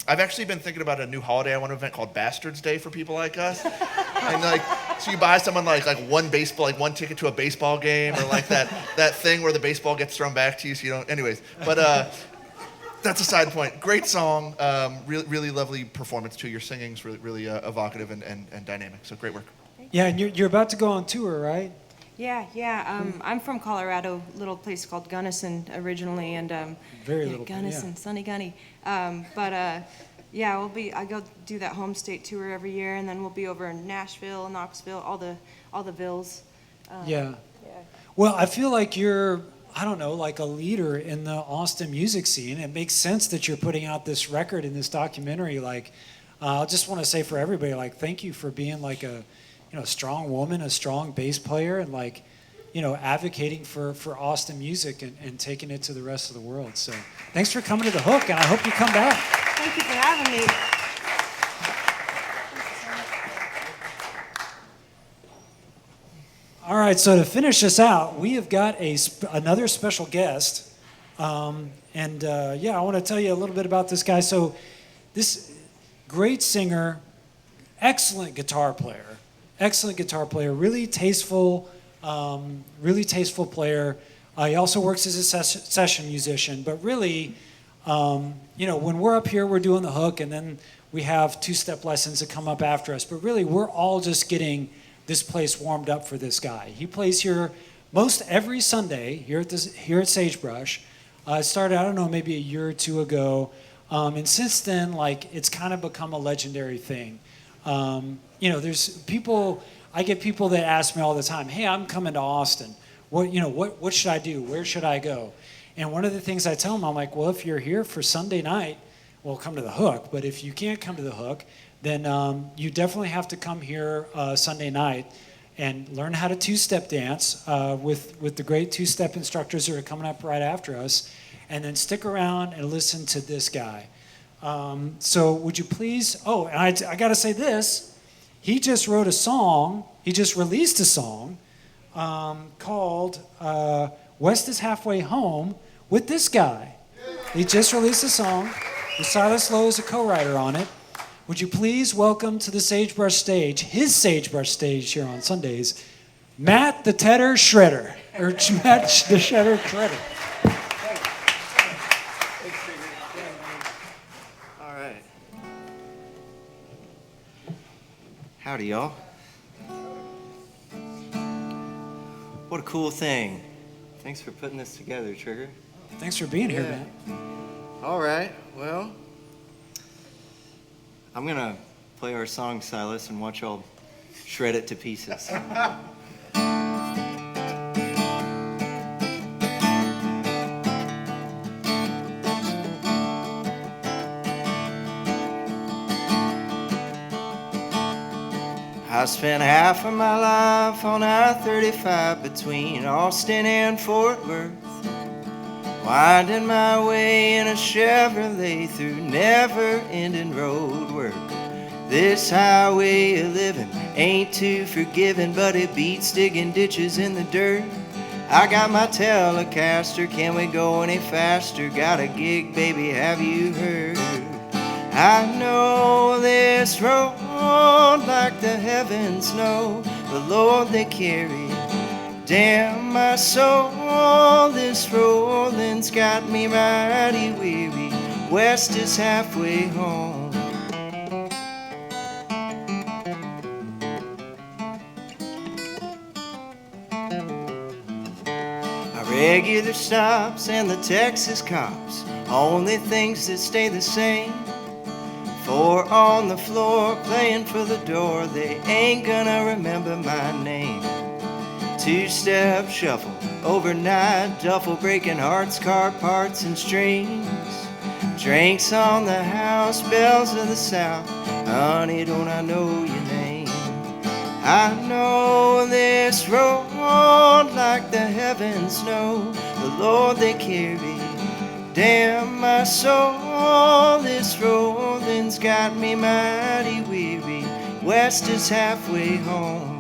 I've actually been thinking about a new holiday I want to invent called Bastards Day for people like us. And like, so you buy someone like one ticket to a baseball game, or like that thing where the baseball gets thrown back to you, so you don't. Anyways, but that's a side point. Great song, really lovely performance too. Your singing's really evocative and dynamic. So great work. Yeah, and you're about to go on tour, right? Yeah. I'm from Colorado, little place called Gunnison originally, and very little. Gunnison, yeah. Sunny Gunny. Yeah, I go do that home state tour every year, and then we'll be over in Nashville, Knoxville, all the vills. Yeah. Well, I feel like you're, I don't know, like a leader in the Austin music scene. It makes sense that you're putting out this record and this documentary. Like, I just want to say for everybody, like, thank you for being like a strong woman, a strong bass player, and like, advocating for Austin music and taking it to the rest of the world. So thanks for coming to The Hook, and I hope you come back. Thank you for having me. All right, so to finish this out, we have got another special guest. I want to tell you a little bit about this guy. So this great singer, excellent guitar player, really tasteful player. He also works as a session musician, but really when we're up here, we're doing the hook, and then we have two-step lessons that come up after us. But really, we're all just getting this place warmed up for this guy. He plays here most every Sunday here at Sagebrush. It started, I don't know, maybe a year or two ago. And since then, it's kind of become a legendary thing. There's people, I get people that ask me all the time, hey, I'm coming to Austin. What should I do? Where should I go? And one of the things I tell them, I'm like, well, if you're here for Sunday night, well, come to the hook. But if you can't come to the hook, then you definitely have to come here Sunday night and learn how to two-step dance with the great two-step instructors that are coming up right after us. And then stick around and listen to this guy. So would you please, and I got to say this, he just wrote a song, he just released a song called West is Halfway Home with this guy. He just released a song with Silas Lowe as a co-writer on it. Would you please welcome to the Sagebrush stage, his Sagebrush stage here on Sundays, Matt the Tedder Shredder, or Matt the Shredder Shredder. All right. Howdy, y'all. What a cool thing. Thanks for putting this together, Trigger. Thanks for being here, man. All right, well, I'm going to play our song, Silas, and watch y'all shred it to pieces. I spent half of my life on I-35 between Austin and Fort Worth, winding my way in a Chevrolet through never-ending road work. This highway of living ain't too forgiving, but it beats digging ditches in the dirt. I got my Telecaster, can we go any faster? Got a gig, baby, have you heard? I know this road like the heavens know, the Lord they carry. Damn my soul, this rolling's got me mighty weary. West is halfway home. My regular stops and the Texas cops, only things that stay the same. Four on the floor playing for the door, they ain't gonna remember my name. Two-step shuffle, overnight duffel, breaking hearts, car parts and strings. Drinks on the house, bells of the South, honey, don't I know your name? I know this road like the heavens know, the Lord they carry. Damn my soul, this rolling's got me mighty weary. West is halfway home.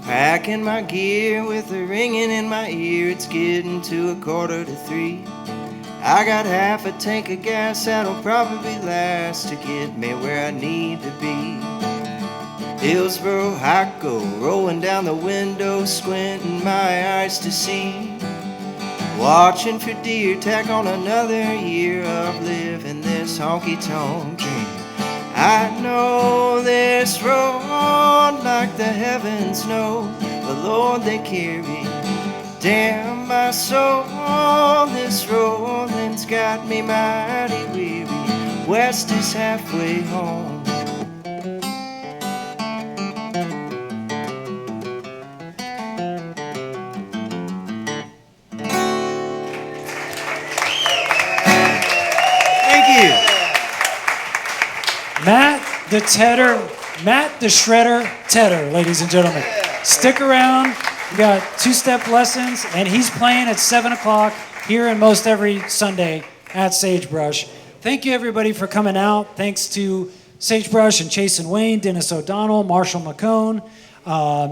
Packing my gear with a ringing in my ear, it's getting to 2:45. I got half a tank of gas that'll probably last to get me where I need to be. Hillsboro, Hyco, rolling down the window, squinting my eyes to see. Watching for deer, tack on another year of living this honky-tonk dream. I know this road like the heavens know, the Lord they carry. Damn my soul, this rolling's got me mighty weary. West is halfway home. Thank you. Matt the Shredder Tedder, ladies and gentlemen. Stick around. We got two-step lessons, and he's playing at 7 o'clock here and most every Sunday at Sagebrush. Thank you, everybody, for coming out. Thanks to Sagebrush and Chase and Wayne, Dennis O'Donnell, Marshall McCone,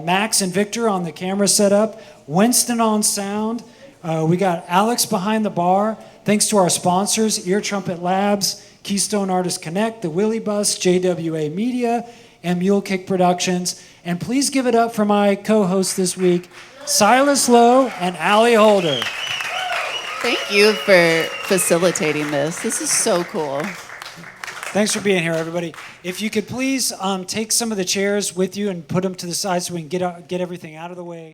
Max and Victor on the camera setup, Winston on sound. We got Alex behind the bar. Thanks to our sponsors, Ear Trumpet Labs, Keystone Artists Connect, The Willy Bus, JWA Media, and Mule Kick Productions. And please give it up for my co-hosts this week, Silas Lowe and Allie Holder. Thank you for facilitating this. This is so cool. Thanks for being here, everybody. If you could please take some of the chairs with you and put them to the side so we can get everything out of the way.